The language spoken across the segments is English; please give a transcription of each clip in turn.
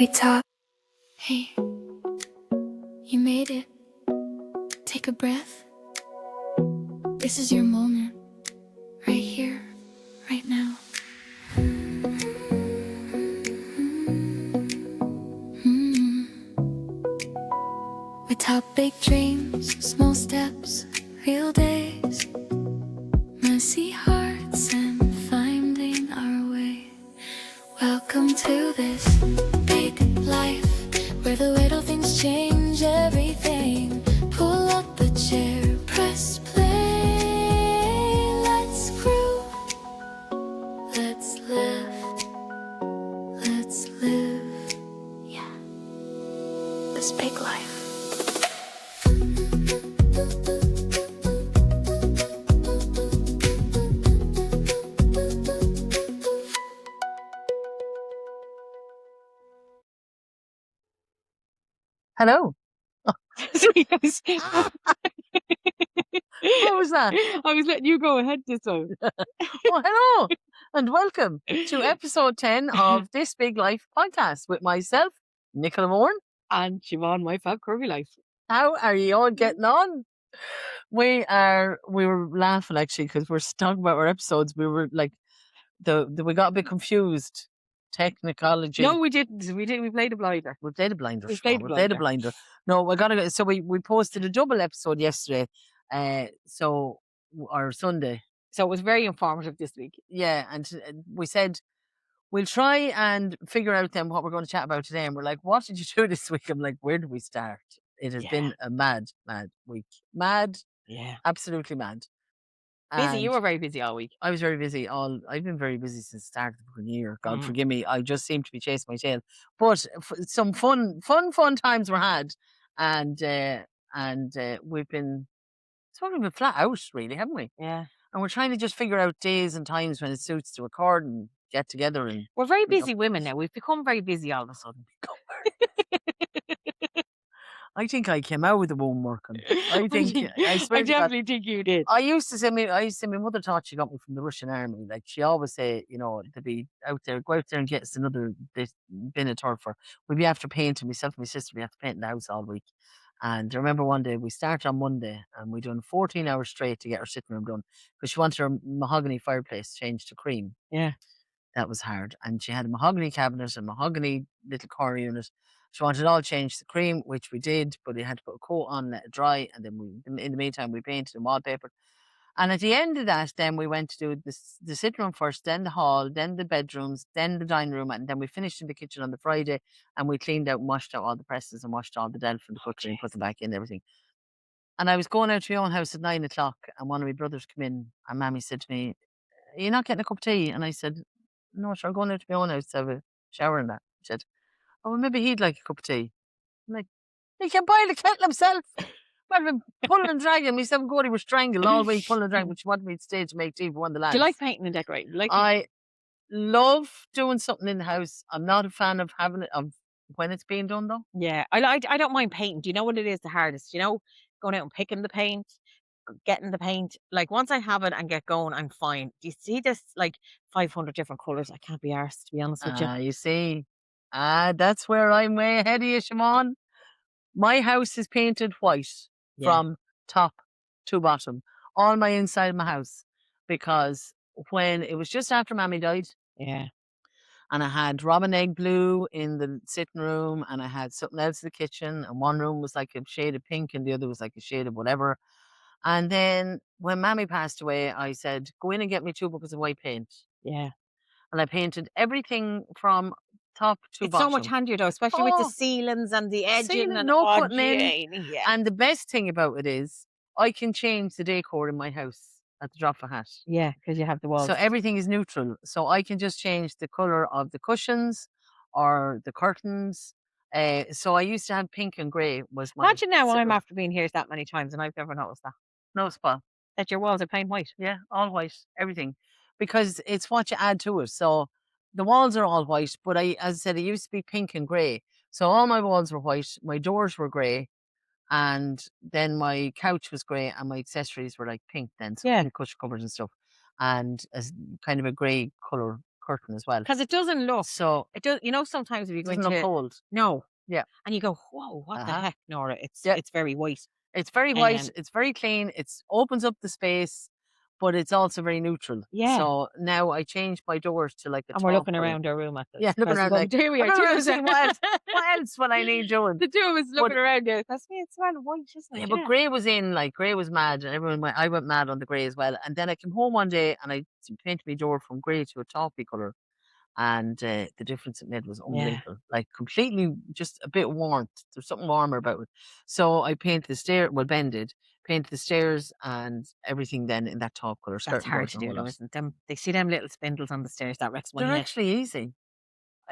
We talk. Hey, you made it. Take a breath. This is your moment. Right here, right now. We talk big dreams, small steps, real days, messy hearts, and finding our way. Welcome to this big life, where the little things change everything. Pull up a chair, press play. Let's groove, let's live, yeah, this big life. Hello. Yes. What was that? I was letting you go ahead this time. Oh, hello, and welcome to episode 10 of This Big Life podcast with myself, Nicola Moore. And Siobhan, my fab curvy life. How are you all getting on? We were laughing actually because we're talking about our episodes. We were like, we got a bit confused. Technology. No, we didn't. We played a blinder. We played a blinder. We played a played a blinder. No, we gotta go. So we posted a double episode yesterday. Or Sunday. So it was very informative this week. Yeah, and we said we'll try and figure out then what we're going to chat about today. And we're like, what did you do this week? I'm like, where did we start? It has been a mad week. Mad. Yeah. Absolutely mad. Busy. You were very busy all week. I was very busy. I've been very busy since the start of the year. God forgive me. I just seem to be chasing my tail. But some fun times were had, and we've been flat out, really, haven't we? Yeah. And we're trying to just figure out days and times when it suits to record and get together. And we're very busy women now. We've become very busy all of a sudden. I think I came out with the womb working. I definitely think you did. I used to say my mother thought she got me from the Russian army. Like she always say, to be out there, go out there and get us another bin of turf. We'd be after painting, myself and my sister, we have to paint the house all week. And I remember one day we started on Monday and we done 14 hours straight to get our sitting room done because she wanted her mahogany fireplace changed to cream. Yeah. That was hard. And she had a mahogany cabinet and mahogany little corner unit. She wanted it all changed to cream, which we did, but we had to put a coat on, let it dry, and then in the meantime, we painted and wallpapered. And at the end of that, then we went to do the sitting room first, then the hall, then the bedrooms, then the dining room, and then we finished in the kitchen on the Friday, and we cleaned out and washed out all the presses and washed all the Delft and the cutlery and put them back in and everything. And I was going out to my own house at 9 o'clock, and one of my brothers came in, and Mammy said to me, "Are you not getting a cup of tea?" And I said, "No, sure, I'm going out to my own house to have a shower and that." She said, "Oh, well, maybe he'd like a cup of tea." I'm like, he can boil a kettle himself. I've been pulling and dragging. Me seven Gordy was strangled all week, pulling and dragging, but she wanted me to stay to make tea for one of the lads. Do you like painting and decorating? I love doing something in the house. I'm not a fan of having it when it's being done though. Yeah, I don't mind painting. Do you know what it is the hardest? Going out and picking the paint, getting the paint. Like once I have it and get going, I'm fine. Do you see this 500 different colours? I can't be arsed, to be honest with you. You see, that's where I'm way ahead of you, Siobhan. My house is painted white from top to bottom, all my inside of my house, because when it was just after Mammy died, and I had robin egg blue in the sitting room, and I had something else in the kitchen, and one room was like a shade of pink, and the other was like a shade of whatever. And then when Mammy passed away, I said, "Go in and get me 2 buckets of white paint." Yeah. And I painted everything from top to It's bottom. so much handier though, especially with the ceilings and the edging and no putting in. Yeah. And the best thing about it is I can change the decor in my house at the drop of a hat. Yeah, because you have the walls. So everything is neutral. So I can just change the colour of the cushions or the curtains. So I used to have pink and grey was my Imagine now I'm after being here that many times and I've never noticed that. No spot. That your walls are plain white. Yeah, all white, everything. Because it's what you add to it. So the walls are all white, but as I said, it used to be pink and grey. So all my walls were white, my doors were grey, and then my couch was grey, and my accessories were like pink then. So the cushion covers and stuff. And as kind of a grey colour curtain as well. Because it doesn't look. So It does. You know, sometimes if you it go doesn't look into cold. no, Yeah. and you go, whoa, what the heck, Nora? It's very white. It's very white. Um, It's very clean. It opens up the space, but it's also very neutral. Yeah. So now I changed my doors to like a And we're taupe looking colour. around our room at this. Yeah, looking around like, here we I'm are. looking Two around of us. saying, what else will I need doing? The two of us looking But- around there. That's me. It's kind of white, isn't it? Yeah, but grey was in, like grey was mad, and I went mad on the grey as well. And then I came home one day and I painted my door from grey to a taupey colour, and the difference it made was unbelievable. Like completely, just a bit warmth. There's something warmer about it. So I painted the painted the stairs and everything then in that taupe colour. That's hard to do, though, isn't it? They see them little spindles on the stairs. That wrecks my They're head. actually easy.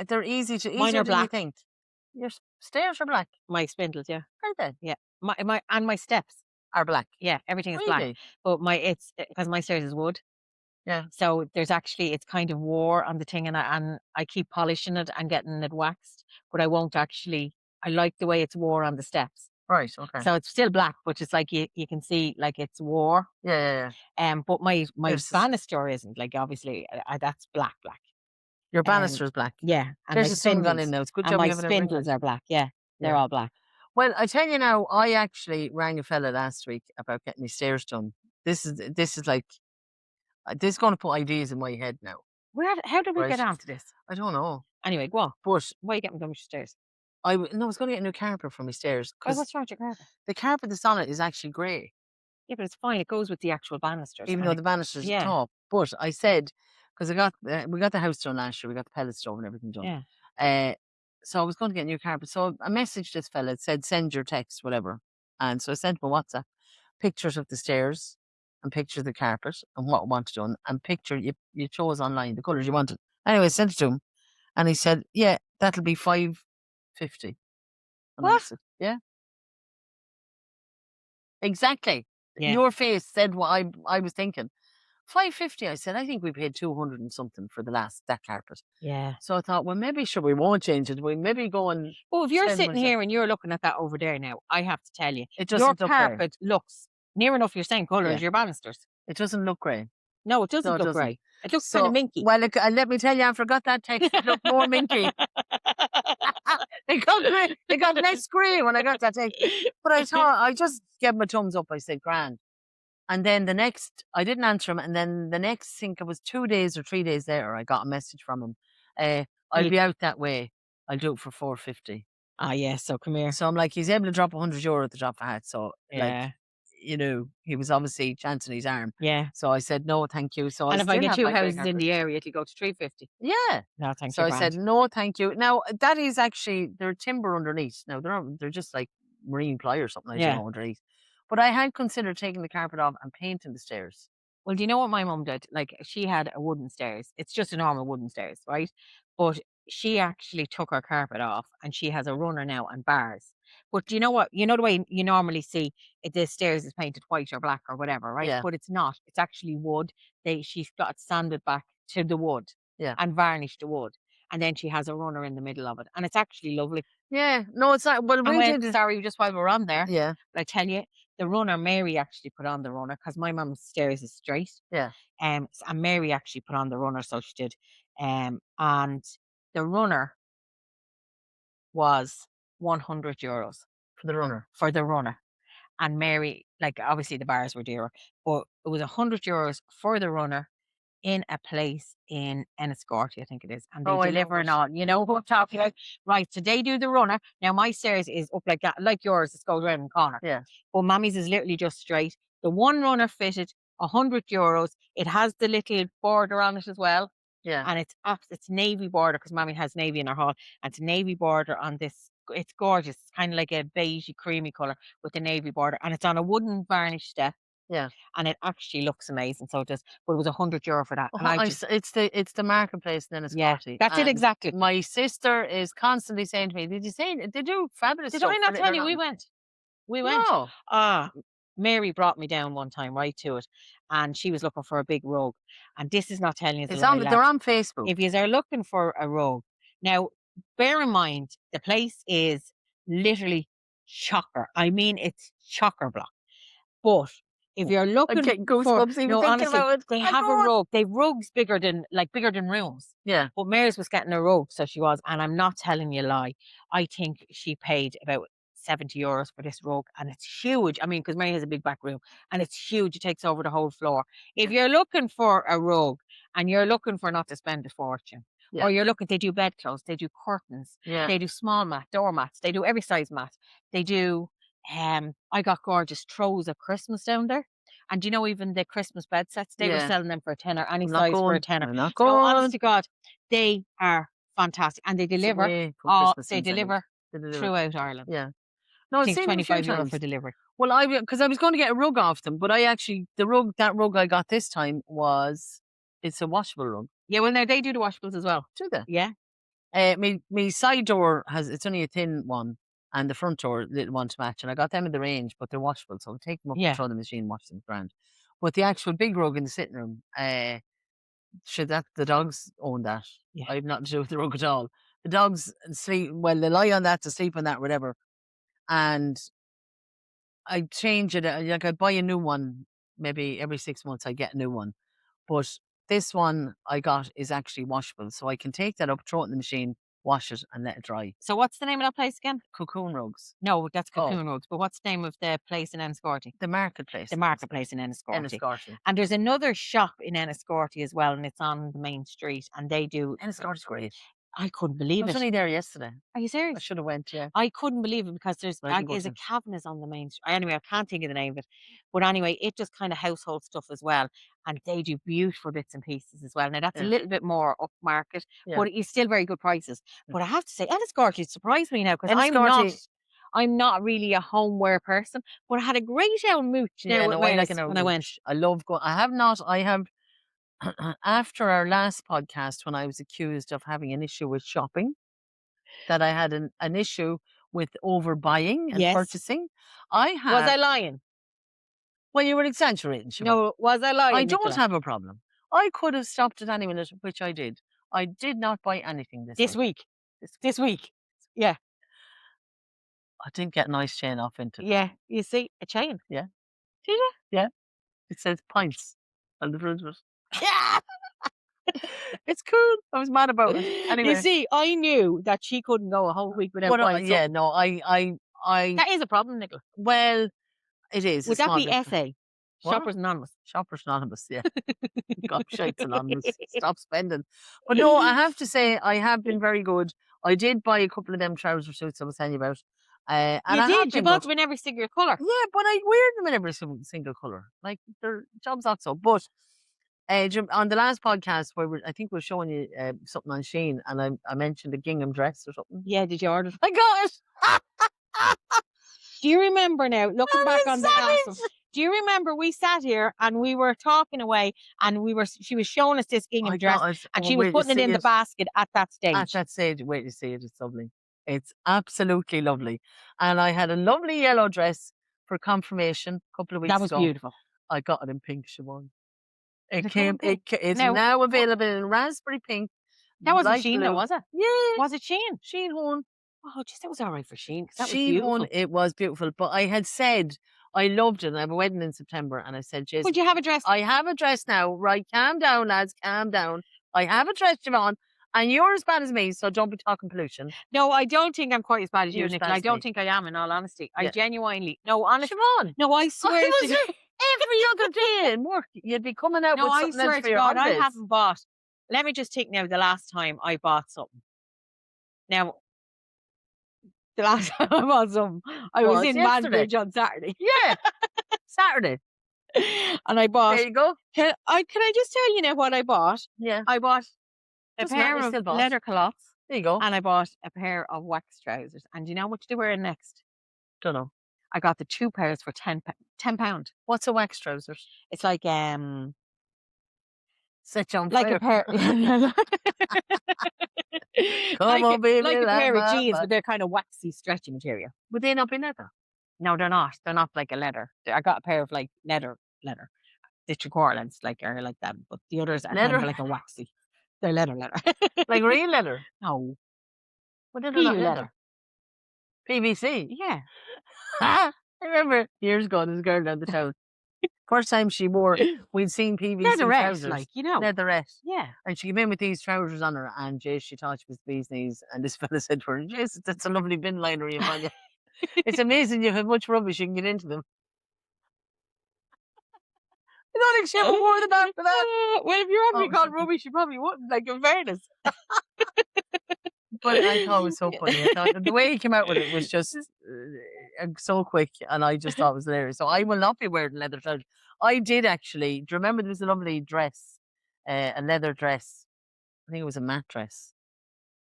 They're easy to Mine easier are than you black. think. Your stairs are black. My spindles, yeah. Are they? Yeah. My steps. Are black. Yeah, everything is black. Really? But it's because my stairs is wood. Yeah. So there's actually, it's kind of war on the thing, and I keep polishing it and getting it waxed, but I won't actually. I like the way it's wore on the steps. Right. Okay. So it's still black, but it's like you can see like it's war. Yeah. But my There's- banister isn't, like, obviously that's black. Your banister is black. Yeah, and There's my a sun gone spindles, in now. It's good and job my we haven't had spindles ringers. are black. Yeah, they're Yeah. all black. Well, I tell you now, I actually rang a fella last week about getting his stairs done. This is like this is going to put ideas in my head now. How did we Right. get onto this? I don't know, Anyway, go on. but Why are you getting done with your stairs? I was going to get a new carpet for my stairs Why, because what's wrong with your carpet? the carpet that's on it is actually grey, Yeah, but it's fine. It goes with the actual banisters. even and though it- the banister's yeah. top. But I said, because we got the house done last year, we got the pellet stove and everything done. Yeah. So I was going to get a new carpet. So I messaged this fella. It said send your text, whatever. And so I sent him a WhatsApp pictures of the stairs and picture of the carpet and what I wanted done and picture you chose online the colours you wanted. Anyway, I sent it to him, and he said, "Yeah, that'll be $550." And I What? said, "Yeah, exactly." Yeah. Your face said what I was thinking. $550. I said, "I think we paid 200 and something for that carpet." Yeah. So I thought, well, maybe we won't change it. We maybe go and Well, if you're spend sitting money. here and you're looking at that over there now, I have to tell you, It your doesn't look grey. carpet looks near enough your same colour Yeah. as your banisters. It doesn't look grey. No, it doesn't No, it look doesn't. grey. It looks kind of minky. Well, let me tell you, I forgot that text. It looked more minky. It got less grey when I got that text. But I thought, I just gave him a thumbs up. I said, grand. And then I didn't answer him. And then the next, I think it was 2 days or 3 days later, I got a message from him. I'll Yeah. be out that way. I'll do it for $450. Ah, yeah. So come here. So I'm like, he's able to drop €100 at the drop of a hat. So Yeah. like, he was obviously chancing his arm. Yeah. So I said, no, thank you. So And if I still get have two my grey houses in carpet. the area, it'll go to $350. Yeah. No, thanks. So I said, no, thank you. Now, that is actually, they're timber underneath. Now, they're just like marine ply or something, I Yeah. don't know, underneath. But I had considered taking the carpet off and painting the stairs. Well, do you know what my mum did? Like, she had a wooden stairs. It's just a normal wooden stairs, right? But she actually took her carpet off, and she has a runner now and bars. But do you know what? You know the way you normally see the stairs is painted white or black or whatever, right? Yeah. But it's not. It's actually wood. She's got it sanded back to the wood. Yeah. And varnished the wood. And then she has a runner in the middle of it. And it's actually lovely. Yeah. No, it's not. Well, Sorry, just while we're on there. Yeah. But I tell you, the runner, Mary actually put on the runner because my mum's stairs is straight. Yeah. And Mary actually put on the runner, so she did. And the runner was €100 For the runner. for the runner. And Mary, like, obviously the bars were dearer, but it was €100 for the runner in a place in Enniscorthy, I think it is. And they Oh, I know deliver it. and all. You know who I'm talking about? Right. So they do the runner. Now my stairs is up like that, like yours, it goes around the corner. Yeah. But Mammy's is literally just straight. The one runner fitted, €100. It has the little border on it as well. Yeah. And it's navy border because Mammy has navy in her hall. And it's navy border on this. It's gorgeous. It's kind of like a beigey, creamy colour with the navy border. And it's on a wooden varnish step. Yeah. And it actually looks amazing. So it does. But it was €100 for that. Oh, And it's the marketplace in Enniscorthy. that's it and exactly. My sister is constantly saying to me, "Did you say they do fabulous Did stuff?" I for not little tell or you we nothing?" went? We went. No. Mary brought me down one time right to it, and she was looking for a big rug. And this is not telling you They're on Facebook. If you are looking for a rug, now bear in mind the place is literally chocker. I mean, it's chocker block. But If you're I'm looking getting for, goosebumps even no, thinking honestly, about it. they Like, have go a on. rug. They've rugs bigger than rooms. Yeah. But Mary's was getting a rug, so she was, and I'm not telling you a lie. I think she paid about €70 for this rug, and it's huge. I mean, because Mary has a big back room, and it's huge. It takes over the whole floor. If you're looking for a rug, and you're looking for not to spend a fortune, Yeah. or you're looking, they do bedclothes, they do curtains, Yeah. they do small mat, doormats, they do every size mat. They do. I got gorgeous throws at Christmas down there. And you know, even the Christmas bed sets, they were Yeah. selling them for a tenner, any I'm not size for a going. tenner. I'm not No, honest going. to God, they are fantastic. And they It's deliver. away for Christmas They things, I think. deliver They deliver. throughout Ireland. Yeah. No, I I've think seen them a few €25 times. for delivery. Well, because I was going to get a rug off them, but I actually that rug I got this time it's a washable rug. Yeah, well, now they do the washables as well. Do they? Yeah. My side door it's only a thin one, and the front door little one to match, and I got them in the range, but they're washable, so I'll take them up Yeah. and throw in the machine, wash them grand. But the actual big rug in the sitting room, that the dogs own that. Yeah. I have nothing to do with the rug at all. The dogs sleep they lie on that to sleep on that, whatever, and I change it. Like I buy a new one, maybe every 6 months. I get a new one, but this one I got is actually washable, so I can take that up, throw it in the machine, wash it, and let it dry. So what's the name of that place again? Cocoon rugs. No, that's Oh. Cocoon Rugs. But what's the name of the place in Enniscorthy? The marketplace. The marketplace in Enniscorthy. Enniscorthy. And there's another shop in Enniscorthy as well, and it's on the main street. And they do. Enniscorthy's great. I couldn't I believe was it. only there yesterday. Are you I serious? should have went. Yeah. I couldn't believe it because there's I didn't go is to a cabinet on the main street. Anyway, I can't think of the name of it. But anyway, it does kind of household stuff as well. And they do beautiful bits and pieces as well. Now that's a Yeah. little bit more upmarket, Yeah. but it's still very good prices. But I have to say, Enniscorthy surprised me now because Enniscorthy- I'm not really a homeware person, but I had a great old mooch Yeah, now no, with I like Mary's an when I went. outreach. I love going. I have not. I have. After our last podcast, when I was accused of having an issue with shopping, that I had an issue with overbuying and Yes. purchasing. I have. Was I lying? Well, you were exaggerating, Siobhan. No, was I lying? I don't Nicola? have a problem. I could have stopped at any minute, which I did. I did not buy anything This week. This week. Yeah. I didn't get a nice chain off into it. Yeah. You see, a chain. Yeah. Did you? It says pints on the front of it. It's cool. I was mad about it. Anyway. You see, I knew that she couldn't go a whole week without But, buying yeah, something. no, I. That is a problem, Nicola. Well, it is. Would a that small be bit. SA? What? Shoppers Anonymous. Shoppers Anonymous, yeah. Gobshites Anonymous. Stop spending. But no, I have to say, I have been very good. I did buy a couple of them trouser suits I was telling you about. And You I have did. You been bought good. them in every single colour. Yeah, but I wear them in every single colour. Like, their job's not so. But on the last podcast, where I think we were showing you something on Shein, and I mentioned a gingham dress or something. Yeah, did you order? I got it. Do you remember now, looking I'm back a on the last one, savage. do you remember we sat here and we were talking away and she was showing us this gingham I dress got it. and Oh, she was wait to putting it see in the it. basket at that stage. At that stage, wait to see it. It's lovely. It's absolutely lovely. And I had a lovely yellow dress for confirmation a couple of weeks That was ago. beautiful. I got it in pink, Siobhan. It The came. colour pink. It's Now, now available in raspberry pink. That wasn't light Shein though, blue. was it? Yeah, Was it Shein? Shein Hone. Oh, just that was all right for Shein. 'Cause that was Shein beautiful. Hone. It was beautiful. But I had said I loved it. I have a wedding in September, and I said, Jason, Would you have a dress? I have a dress now. Right, calm down, lads. Calm down. I have a dress, Siobhan, and you're as bad as me, so don't be talking pollution. No, I don't think I'm quite as bad as you, You're as Nicola. bad I as don't me. think I am, in all honesty. I Yeah. genuinely, no, honestly, Siobhan, no, I swear I to was God. every other day in work, you'd be coming out No, with I something swear else for to your God, I holidays. haven't bought. Let me just think now. The last time I bought something. Now, the last time I bought something, I was Was in yesterday. Manbridge on Saturday, Yeah, Saturday. and I bought. There you go. Can I just tell you now what I bought? Yeah, I bought a Doesn't matter, pair you of still bought. leather culottes, there you go. and I bought a pair of wax trousers. And do you know how much they were next? Don't know. I got the two pairs for £10. What's a wax trousers? It's like Set you on like fire. a pair. Come on, baby, like a light pair of my jeans, fire. but they're kind of waxy, stretchy material. Would they not be leather? No, they're not. They're not like a leather. I got a pair of like leather. The three-quarter lengths are like them, but the others are kind Leather? of like a waxy. They're leather. Like real leather? No, Well, they're not PU leather. PVC. Yeah. I remember years ago, there's a girl down the town. First time she wore, we'd seen PVC Leatherette, trousers. like, you know. Leatherette. Yeah. And she came in with these trousers on her, and Jace, she thought she was the bee's knees. And this fella said to her, Jace, that's a lovely bin liner you've on you. It's amazing you have much rubbish, you can get into them. I don't think she ever wore them after that. Well, if you're Oh, having called rubbish, you probably wouldn't, like, in fairness. But I thought it was so funny. I thought the way he came out with it was just so quick, and I just thought it was hilarious. So I will not be wearing leather trousers. I did actually. Do you remember there was a lovely dress, a leather dress? I think it was a matte dress.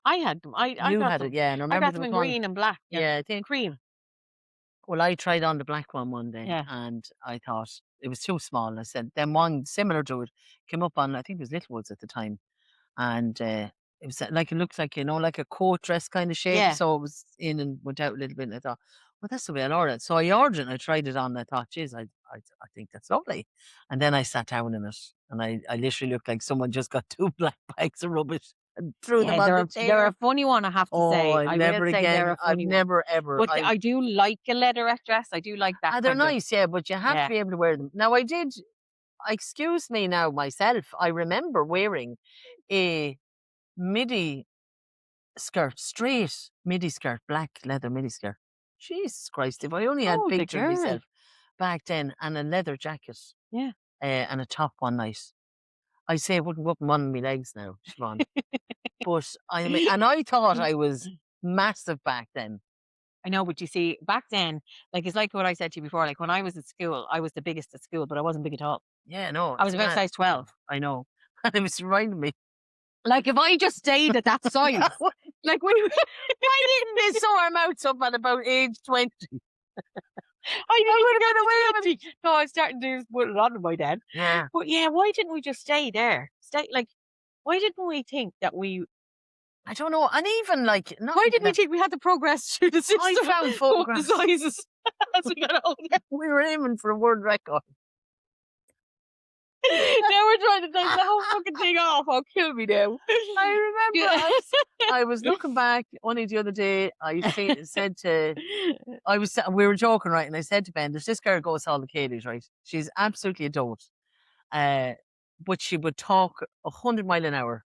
I had them. I You got had them. it, yeah. And I I remember got there them was in one. green and black. Yeah, I And think. cream. Well, I tried on the black one day, Yeah. and I thought it was too small. I said, then one similar to it came up on, I think it was Littlewoods at the time, and it was like, it looks like, like a coat dress kind of shape. Yeah. So it was in and went out a little bit, and I thought, well, that's the way I'll order it. So I ordered it, and I tried it on, and I thought, geez, I think that's lovely. And then I sat down in it, and I literally looked like someone just got 2 black bags of rubbish and threw them Yeah, on they're the they're a table. funny one, I have to say. Oh, I never will say again. they're a I've funny one. never ever. But I do like a leatherette dress. I do like that they're kind of. nice, yeah, but you have Yeah. to be able to wear them. Now, excuse me now, myself, I remember wearing a midi skirt, straight midi skirt, black leather midi skirt. Jesus Christ, if I only had Oh, the pictures of girl. myself back then, and a leather jacket. Yeah. And a top one night. I say it wouldn't go up on one of my legs now, Siobhan. But and I thought I was massive back then. I know, but you see, back then, like, it's like what I said to you before. Like, when I was at school, I was the biggest at school, but I wasn't big at all. Yeah, no. I was about size 12. I know. And it was reminding me. Like, if I just stayed at that size, like, why didn't they sew our mouths up at about age 20? I would have got away with it. No, I was starting to just put it on by then. Yeah. But yeah, why didn't we just stay there? Why didn't we think that we? I don't know. And even like, Why didn't we think we had to progress through the system? I found up photographs. the sizes as we got older. We were aiming for a world record. Now we're trying to take the whole fucking thing off. Oh, kill me now. I remember I was looking back only the other day. We were joking, right? And I said to Ben, there's this girl goes to all the Kayleys, right? She's absolutely a dote. But she would talk 100 miles an hour.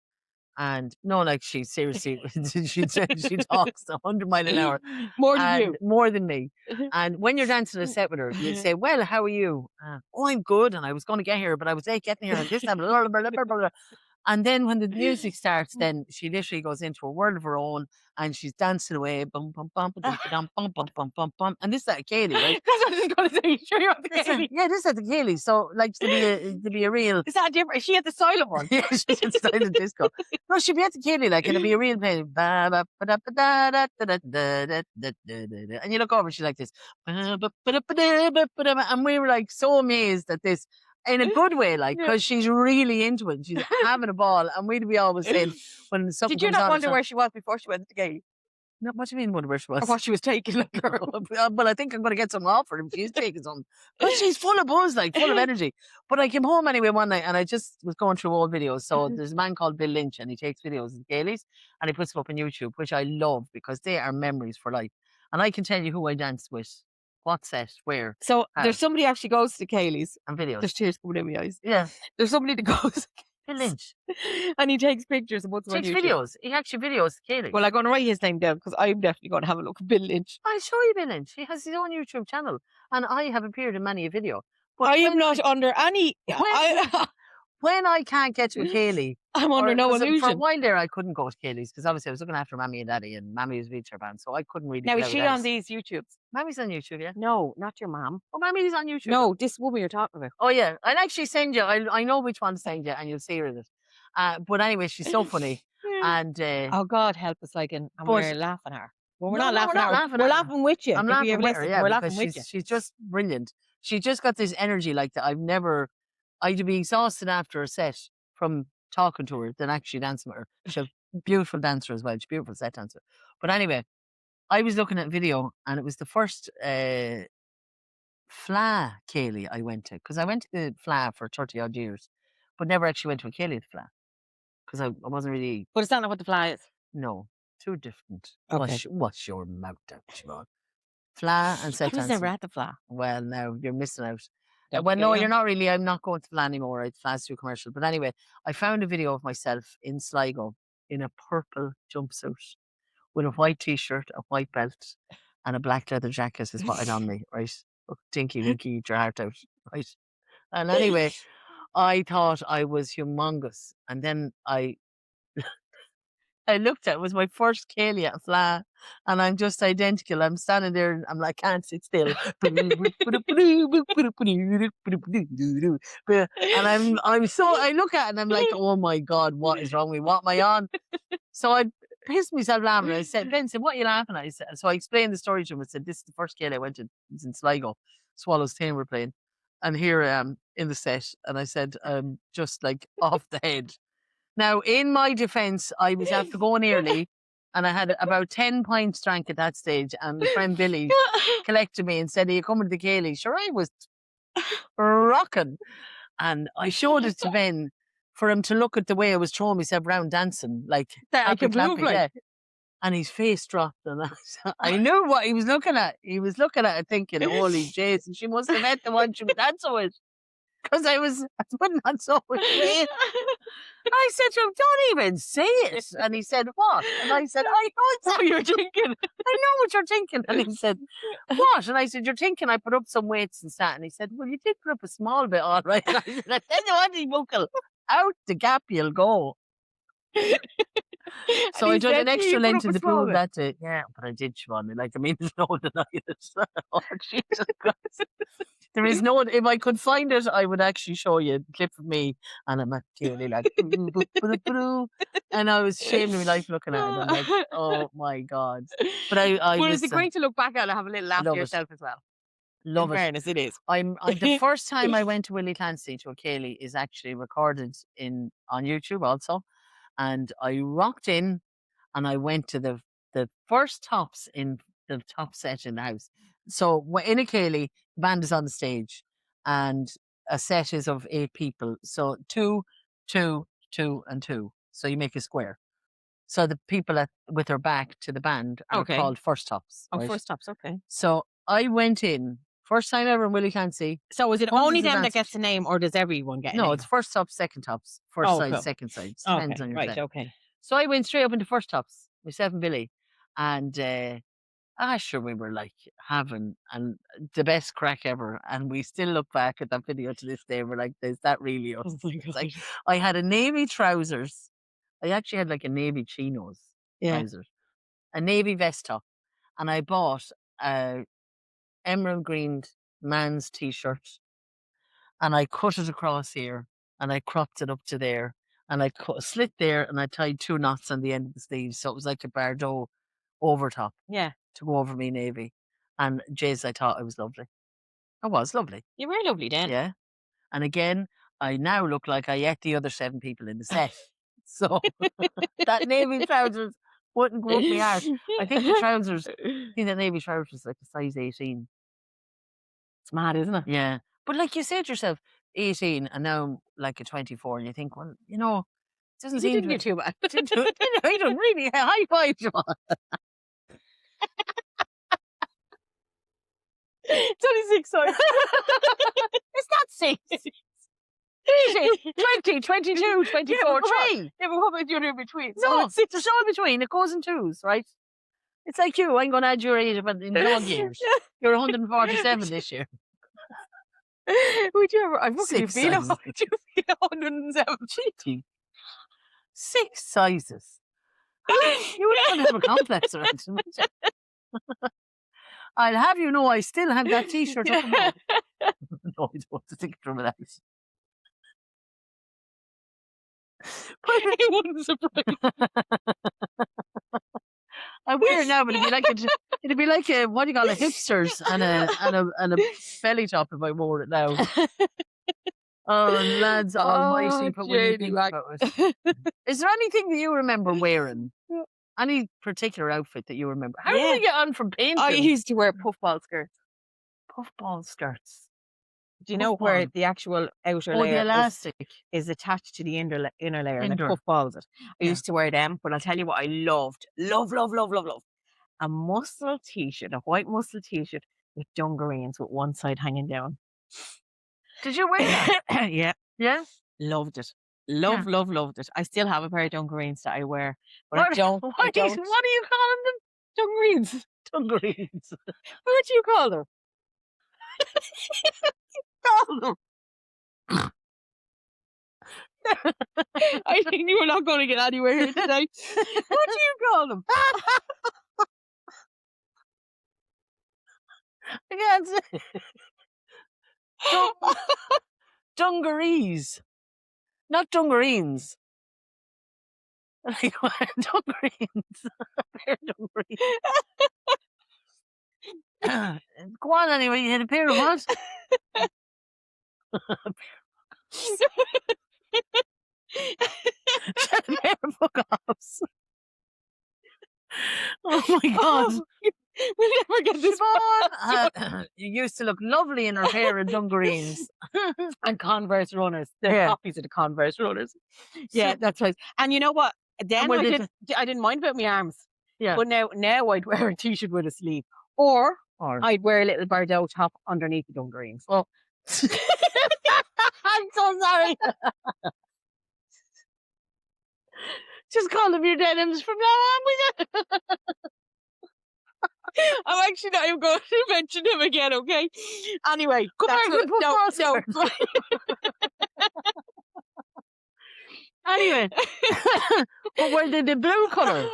And no, like she seriously, she talks 100 miles an hour. More than you. More than me. And when you're dancing a set with her, you'd say, well, how are you? Oh, I'm good. And I was going to get here, but I was late getting here. And this, blah, blah, blah, blah, blah, blah. And then when the music starts, then she literally goes into a world of her own, and she's dancing away, bum bum bum bum bum bum bum bum bum bum. And this is at Kaylee, right? That's what I was going to say. Sure, you're at the Kaylee. Yeah, this is at the Kaylee. So, like, to be a real. Is that different? Is she at the silent one? Yeah, she's at the silent disco. No, she'd be at the Kaylee, like, and it'd be a real pain. And you look over, she's like this. And we were like so amazed at this. In a good way, like, because she's really into it. She's having a ball. And we'd be always saying, when something Did you comes not on, wonder where she was before she went to Gay? No, what do you mean wonder where she was? Or what she was taking, like, girl? Well, I think I'm going to get something off her if she's taking something. But she's full of buzz, like, full of energy. But I came home anyway one night, and I just was going through old videos. So there's a man called Bill Lynch, and he takes videos of the Gaelies, and he puts them up on YouTube, which I love because they are memories for life. And I can tell you who I danced with, what set, where. So there's somebody actually goes to Kaylee's. And videos. There's tears coming in my eyes. Yeah. There's somebody that goes. Bill Lynch. And he takes pictures and puts them on YouTube. Videos. He actually videos Kaylee. Well, I'm going to write his name down because I'm definitely going to have a look at Bill Lynch. I'll show you Bill Lynch. He has his own YouTube channel, and I have appeared in many a video. But I am not under any. When I can't get to a Kaylee, I'm under no illusion. For a while there, I couldn't go to Kaylee's because obviously I was looking after Mammy and Daddy, and Mammy was a wheelchair bound, so I couldn't really. Now, is she on these YouTubes? Mammy's on YouTube, yeah. No, not your mom. Oh, Mammy's on YouTube. No, this woman you're talking about. Oh yeah, I'll actually send you. I know which one to send you, and you'll see her in it. But anyway, she's so funny, and oh God, help us! And we're laughing at her. Well, we're not laughing at her. We're laughing with you. I'm laughing with her. Yeah, we're laughing with you. She's just brilliant. She just got this energy like that. I'd be exhausted after a set from talking to her than actually dancing with her. She's a beautiful dancer as well. She's a beautiful set dancer. But anyway, I was looking at video, and it was the first Fla Kaylee I went to, because I went to the Fla for 30 odd years, but never actually went to a Kaylee at the Fla because I wasn't really. But it's not what the Fla is. No, too different. Okay. What's your mouth out, Siobhan? Fla and set I was never at the Fla. Well, now you're missing out. Well, no, you're not really. I'm not going to Flan anymore. It's Flan's too commercial. But anyway, I found a video of myself in Sligo in a purple jumpsuit with a white t-shirt, a white belt, and a black leather jacket is what I'd on me, right? Oh, Dinky Winky, eat your heart out, right? And anyway, I thought I was humongous. And then I looked at it, was my first Cayley at Fla, and I'm just identical. I'm standing there and I'm like, can't sit still. And I'm so, I look at it and I'm like, oh my God, what is wrong with me? What am I on? So I pissed myself laughing. I said, Ben said, what are you laughing at? I said, so I explained the story to him. I said, this is the first Cayley I went to. It's in Sligo. Swallows Tame were playing. And here I am in the set. And I said, just like off the head. Now, in my defence, I was after going early and I had about 10 pints drank at that stage. And my friend Billy collected me and said, are you coming to the Cayley? Sure, I was rocking. And I showed it to Ben for him to look at the way I was throwing myself around dancing. Like, That I can move like. yeah. And his face dropped. And I knew what he was looking at. He was looking at it thinking, holy Jason, she must have met the one she was dancing with. Because I putting on so much weight. I said to him, don't even say it. And he said, what? And I said, I know it's what you're thinking. I know what you're thinking. And he said, what? And I said, you're thinking I put up some weights and sat. And he said, well, you did put up a small bit, all right. And I said, I tell you what, Buckle, out the gap you'll go. So I did an extra length in the pool that day. Yeah, but I did, Siobhan. Like, I mean, there's no denying it. Oh, Jesus Christ. There is no, if I could find it, I would actually show you a clip of me. And I'm actually like, and I was ashamed of my life looking at it. I'm like, oh my God. But I Well, was. is it great to look back at and have a little laugh at yourself as well? Love In it. fairness, it is. The first time I went to Willie Clancy to a Cayley is actually recorded on YouTube also. And I rocked in and I went to the first tops in the top set in the house. So in a Cayley, the band is on the stage and a set is of 8 people. So 2, 2, 2, and 2. So you make a square. So the people with their back to the band are called first tops. Oh, right? first tops, okay. So I went in, first time ever in Willie Clancy. So is it only them that gets a name or does everyone get a name? No, it's first tops, second tops. First side, second side. Depends on your right, set. okay. So I went straight up into first tops, myself and Billy. And sure, we were like having the best crack ever. And we still look back at that video to this day. We're like, is that really us? Oh my God. Like, I had a navy trousers. I actually had like a navy chinos trousers, a navy vest top. And I bought a emerald green man's t-shirt. And I cut it across here. And I cropped it up to there. And I cut a slit there and I tied 2 knots on the end of the sleeve. So it was like a Bardot overtop. Yeah. To go over me navy. And Jays, I thought I was lovely. I was lovely. You were lovely then. Yeah. And again, I now look like I ate the other 7 people in the set. So that navy trousers wouldn't go up my heart. I think the navy trousers was like a size 18. It's mad, isn't it? Yeah. But like you said to yourself, 18 and now I'm like a 24 and you think, well, you know, it doesn't seem to be too bad. I don't really high five, John. It's only 6 sides. It's not 6. 20, 22, 24, 3. Yeah, but what about the other in between? No, there's no in between. It goes in 2s, right? It's like you. I'm going to add your age in dog years. You're 147 this year. Would you ever? I'm looking at 6 you feel sizes. would you feel 107? Cheeky. 6 sizes. You wouldn't want to have a complex around it, would you? I'll have you know I still have that t-shirt up and on. No, I don't think from it out. It wouldn't surprise. I wear it now, but it'd be like a what do you call it, hipsters and a belly top if I wore it now. Oh, lads almighty! But when you think about it, is there anything that you remember wearing? Any particular outfit that you remember? How did we get on from painting? I used to wear puffball skirts. Puffball skirts. Do you know where the actual outer layer the elastic is attached to the inner layer and it Inner. puffballs it? I used to wear them, but I'll tell you what I loved. Love. A muscle t-shirt, a white muscle t-shirt with dungarees with one side hanging down. Did you wear that? Yeah, Yeah. loved it. Loved it. I still have a pair of dungarees that I wear, but I What, don't. what, I don't. what are you calling them? Dungarees. Dungarees. What do you call them? Call them. I think you were not going to get anywhere here today. What do you call them? I can't say. Dungarees. Not dungareens. Like, what? Dungarees. Pair of dungarees. Go on anyway, you had a pair of what? She had a pair of fuck-offs. Oh my God. We'll never get this Siobhan, you used to look lovely in her pair of dungarees. and Converse runners. They're Yeah. copies of the Converse runners. Yeah, So- that's right. And you know what? Then were I they didn't mind about my arms. Yeah. But now I'd wear a t-shirt with a sleeve. Or Or I'd wear a little Bordeaux top underneath the dungarees. well, I'm so sorry. Just call them your denims from now on, will you? I'm actually not even going to mention him again, okay? Anyway, Come that's on, put no. Anyway, but were they the blue colour?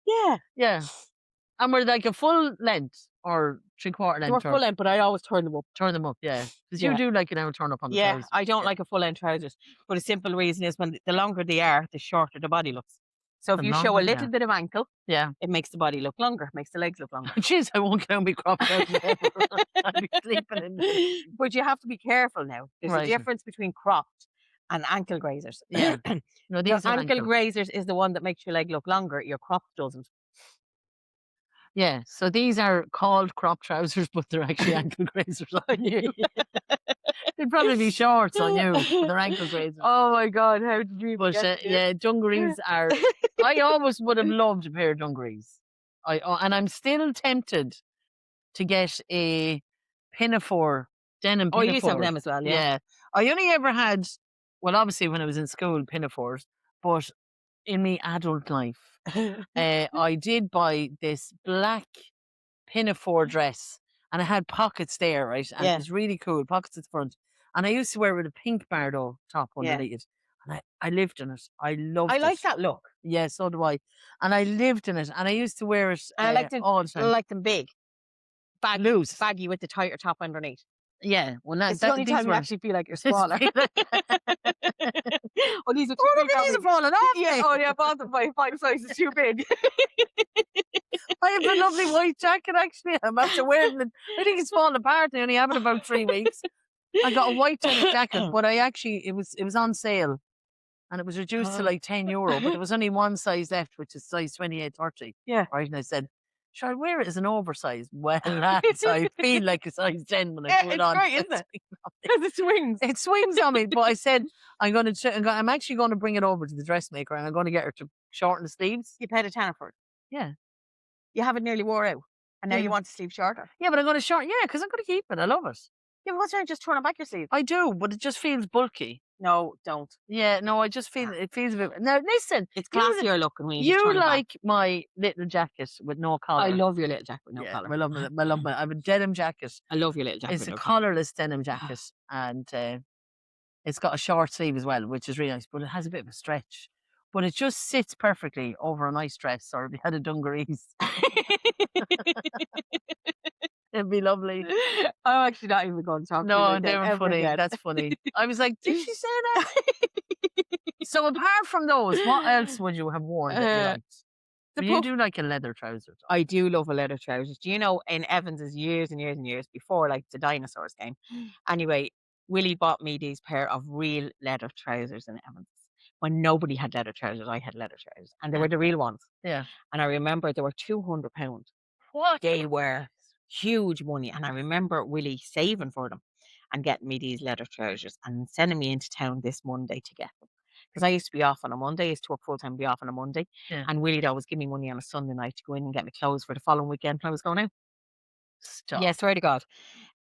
Yeah. Yeah. And were they like a full length or 3/4 length? They were full length, but I always turn them up. Turn them up, yeah. Because Yeah. you do like an hour turn up on the Yeah, trousers. I don't like a full length trousers. But a simple reason is when the longer they are, the shorter the body looks. So if The you show a longer they little are. bit of ankle, Yeah. it makes the body look longer, makes the legs look longer. Jeez, I won't get on my crop trousers ever. I'll be sleeping in them. But you have to be careful now. There's Right. a difference between cropped and ankle grazers. Yeah. No, Your these are ankle ankle. grazers is the one that makes your leg look longer. Your cropped doesn't. Yeah, so these are called crop trousers, but they're actually ankle grazers on you. They'd probably be shorts on you, but they're ankle grazers. Oh my God, how did you But get yeah, dungarees are. I always would have loved a pair of dungarees. And I'm still tempted to get a pinafore, denim Oh, pinafore. you used to have them as well, yeah. I only ever had, well, obviously when I was in school, pinafores, but in my adult life, I did buy this black pinafore dress, and it had pockets there, right? And Yeah. it was really cool, pockets at the front. And I used to wear it with a pink Bardot top Yeah. underneath it. And I lived in it. I loved it. I like that look. Yeah, so do I. And I lived in it. And I used to wear it And I like them all the I time. like them big. Loose. Baggy with the tighter top underneath. Yeah. Well, It's the only time you actually feel like you're smaller. Oh, these are too big. Look at these are falling off. Yeah, me. oh yeah, bought them by 5 sizes too big. I have a lovely white jacket, actually. I'm after wearing it. I think it's falling apart. I only have it about 3 weeks. I got a white denim jacket, but it was on sale. And it was reduced to like €10, but there was only one size left, which is size 28-30. Yeah. Right. And I said, should I wear it as an oversize? Well, lads, I feel like a size 10 when I put it on. It's great, isn't it? Because it swings. It swings on me. But I said, I'm actually going to bring it over to the dressmaker, and I'm going to get her to shorten the sleeves. You paid a tenner for it. Yeah. You have it nearly wore out. And now Yeah. you want to sleeve shorter. Yeah, but I'm going to shorten. Yeah, because I'm going to keep it. I love it. Yeah, but what's wrong? Just turn back your sleeve. I do, but it just feels bulky. No, don't. Yeah, no, I just feel it feels a bit. Now, listen, It's you know classier looking when you just you turn it back. like my little jacket with no collar. I love your little jacket with no Yeah, collar. I love my. I have a denim jacket. I love your little jacket It's with a no collar. collarless denim jacket, and it's got a short sleeve as well, which is really nice. But it has a bit of a stretch. But it just sits perfectly over a nice dress, or if you had a dungarees, it'd be lovely. I'm actually not even going to talk to you No, like they that were ever funny. again. That's funny. I was like, did she say that? So apart from those, what else would you have worn that you liked? the You puff- do like a leather trouser. Top. I do love a leather trousers. Do you know in Evans's years and years and years before like the dinosaurs came? Anyway, Willie bought me these pair of real leather trousers in Evans. When nobody had leather trousers, I had leather trousers. And they were the real ones. Yeah. And I remember they were £200. What? They were huge money. And I remember Willie saving for them and getting me these leather trousers and sending me into town this Monday to get them. Because I used to be off on a Monday. I used to work full time, be off on a Monday. Yeah. And Willie'd always give me money on a Sunday night to go in and get me clothes for the following weekend when I was going out. Stop. Yeah, swear to God.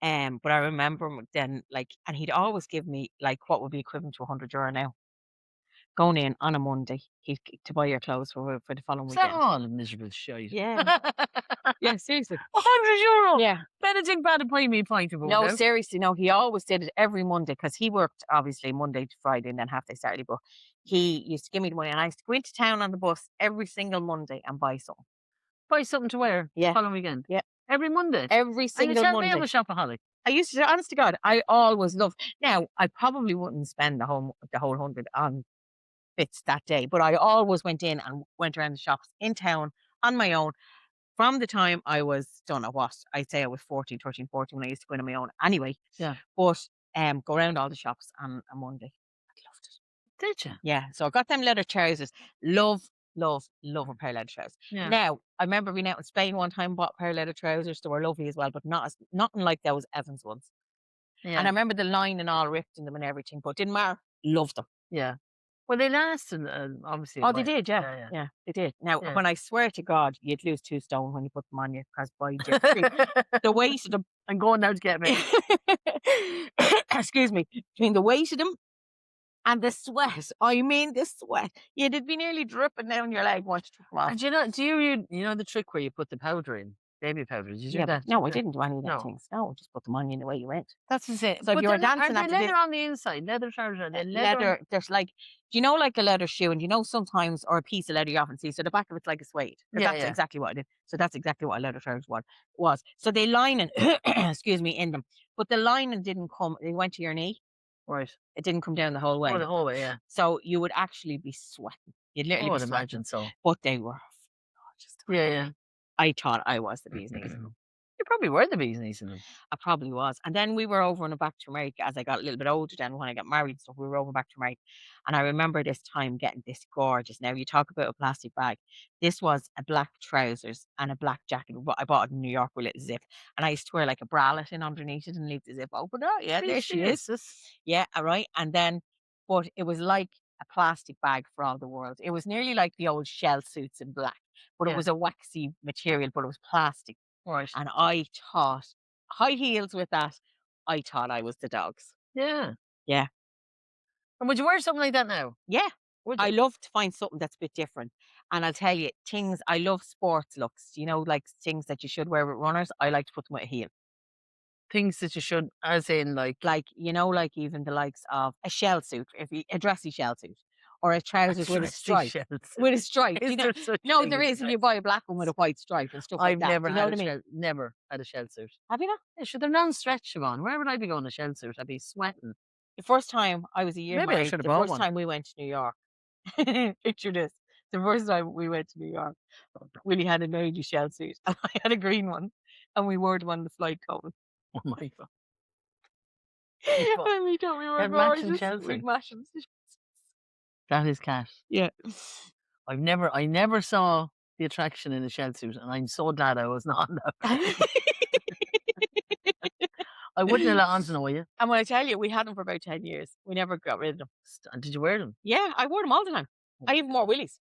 But I remember then, like, and he'd always give me like what would be equivalent to €100 now. Going in on a Monday to buy your clothes for the following Is that weekend. all miserable shite? Yeah, yeah, seriously. €100. Yeah. Better think about it, buy me a pint of No, now. seriously, no. He always did it every Monday because he worked obviously Monday to Friday and then half day Saturday. But he used to give me the money, and I used to go into town on the bus every single Monday and buy something. Buy something to wear Yeah, following weekend. yeah, Every Monday. every And you single tell me I'm Monday. a shopaholic. I used to, honest to God, I always loved. Now, I probably wouldn't spend the whole 100 on bits that day, but I always went in and went around the shops in town on my own. From the time I was, don't know what, I'd say I was 14, 13, 14 when I used to go in on my own anyway. Yeah. But go around all the shops on a Monday. I loved it. Did you? Yeah. So I got them leather trousers. Love a pair of leather trousers. Yeah. Now, I remember being out in Spain one time, bought a pair of leather trousers. They were lovely as well, but nothing like those Evans ones. And I Yeah. remember the line and all ripped in them and everything, but didn't matter. Loved them. Yeah. Well, they lasted, obviously. a Oh, they while. did, yeah. Yeah, yeah. Yeah, they did. Now, Yeah. when I swear to God, you'd lose 2 stone when you put them on you, because by the weight of them, I'm going now to get me. excuse me, between the weight of them and the sweat, I mean the sweat, you'd be nearly dripping down your leg once you took them off. And do you know the trick where you put the powder in? Baby powder. Did you do Yeah, that? but no, I didn't do any of that No. things. No, just put them on you in the way you went. That's the same. So if But you were they're not- dancing are at they the leather on the inside? Leather trousers? Are they leather, there's like, do you know like a leather shoe, and you know sometimes, or a piece of leather you often see, so the back of it's like a suede. 'Cause Yeah, that's yeah. exactly what I did. So that's exactly what a leather trouser was. So they lining, excuse me, in them, but the lining didn't come. It went to your knee. Right. It didn't come down the whole way. Oh, the whole way, yeah. So you would actually be sweating. You'd I literally would be sweating. imagine so. But they were gorgeous. Yeah, yeah. I thought I was the bee's knees in them. You probably were the bee's knees in them. I probably was. And then we were over and back to America as I got a little bit older. Then when I got married and stuff, we were over back to America. And I remember this time getting this gorgeous. Now you talk about a plastic bag. This was a black trousers and a black jacket. I bought it in New York with a little zip. And I used to wear like a bralette in underneath it and leave the zip open. Oh yeah, there she is. Yeah, all right. And then, but it was like a plastic bag for all the world. It was nearly like the old shell suits in black, but Yeah. it was a waxy material, but it was plastic. Right. And I thought, high heels with that, I thought I was the dogs. Yeah. Yeah. And would you wear something like that now? Yeah. Would I you? love to find something that's a bit different. And I'll tell you, I love sports looks. You know, like things that you should wear with runners. I like to put them with a heel. Things that you should, as in like you know, like even the likes of a shell suit, a dressy shell suit, or a trousers with a stripe. With a stripe. Is You know, there such no, thing there as is. And you buy a black one with a white stripe and stuff like I've that. never Do you know had what I a mean? shell, never had a shell suit. Have you not? Yeah, sure, they're non-stretch, Siobhan. Where would I be going a shell suit? I'd be sweating. The first time I was a year Maybe I married, should have the bought first one. time we went to New York. Picture this. The first time we went to New York, Willie had a navy shell suit and I had a green one, and we wore them on the flight coming. Oh my God. And we thought we were had matching gorgeous. shell We'd suits. match them. That is cat. Yeah. I never saw the attraction in a shell suit, and I'm so glad I was not. I wouldn't allow on to know you. And when I tell you, we had them for about 10 years. We never got rid of them. And did you wear them? Yeah, I wore them all the time. I even wore Willie's.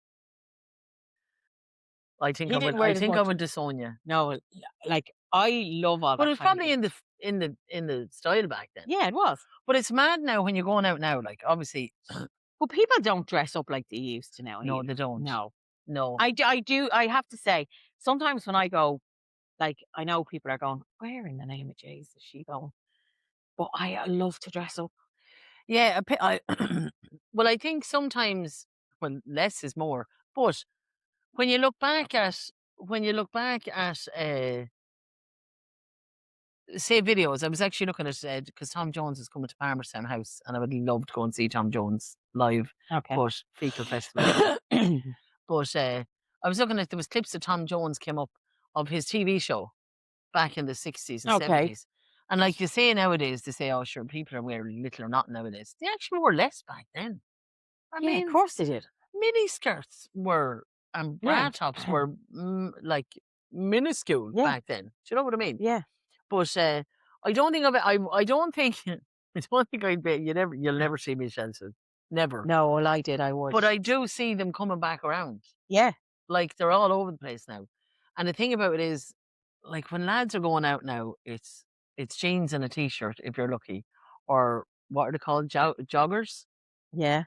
I think He I didn't would. wear I it as think I much. would disown you. No, like I love all that. But it was kind of probably thing. in the style back then. Yeah, it was. But it's mad now when you're going out now. Like obviously, But people don't dress up like they used to now. no, either. they don't. No. No. I do. I have to say, sometimes when I go, like, I know people are going, where in the name of Jesus is she going? But I love to dress up. Yeah. Well, I think sometimes, well, less is more. But when you look back at say videos, I was actually looking at because Tom Jones is coming to Palmerstown House, and I would love to go and see Tom Jones live. Okay. But Fecal Festival. But I was looking at, there was clips of Tom Jones came up of his TV show back in the 60s and Okay. 70s. And like you say nowadays, they say, oh, sure, people are wearing little or not nowadays. They actually wore less back then. I Yeah, mean, of course they did. mini skirts were, and bra Yeah. tops were like minuscule Yeah. back then. Do you know what I mean? Yeah. But I don't think of it. I don't think I'd be. You'll never see me Chelsea. Never. No, well, I did. I would. But I do see them coming back around. Yeah. Like they're all over the place now. And the thing about it is, like when lads are going out now, it's It's jeans and a t-shirt if you're lucky, or what are they called, joggers? Yeah.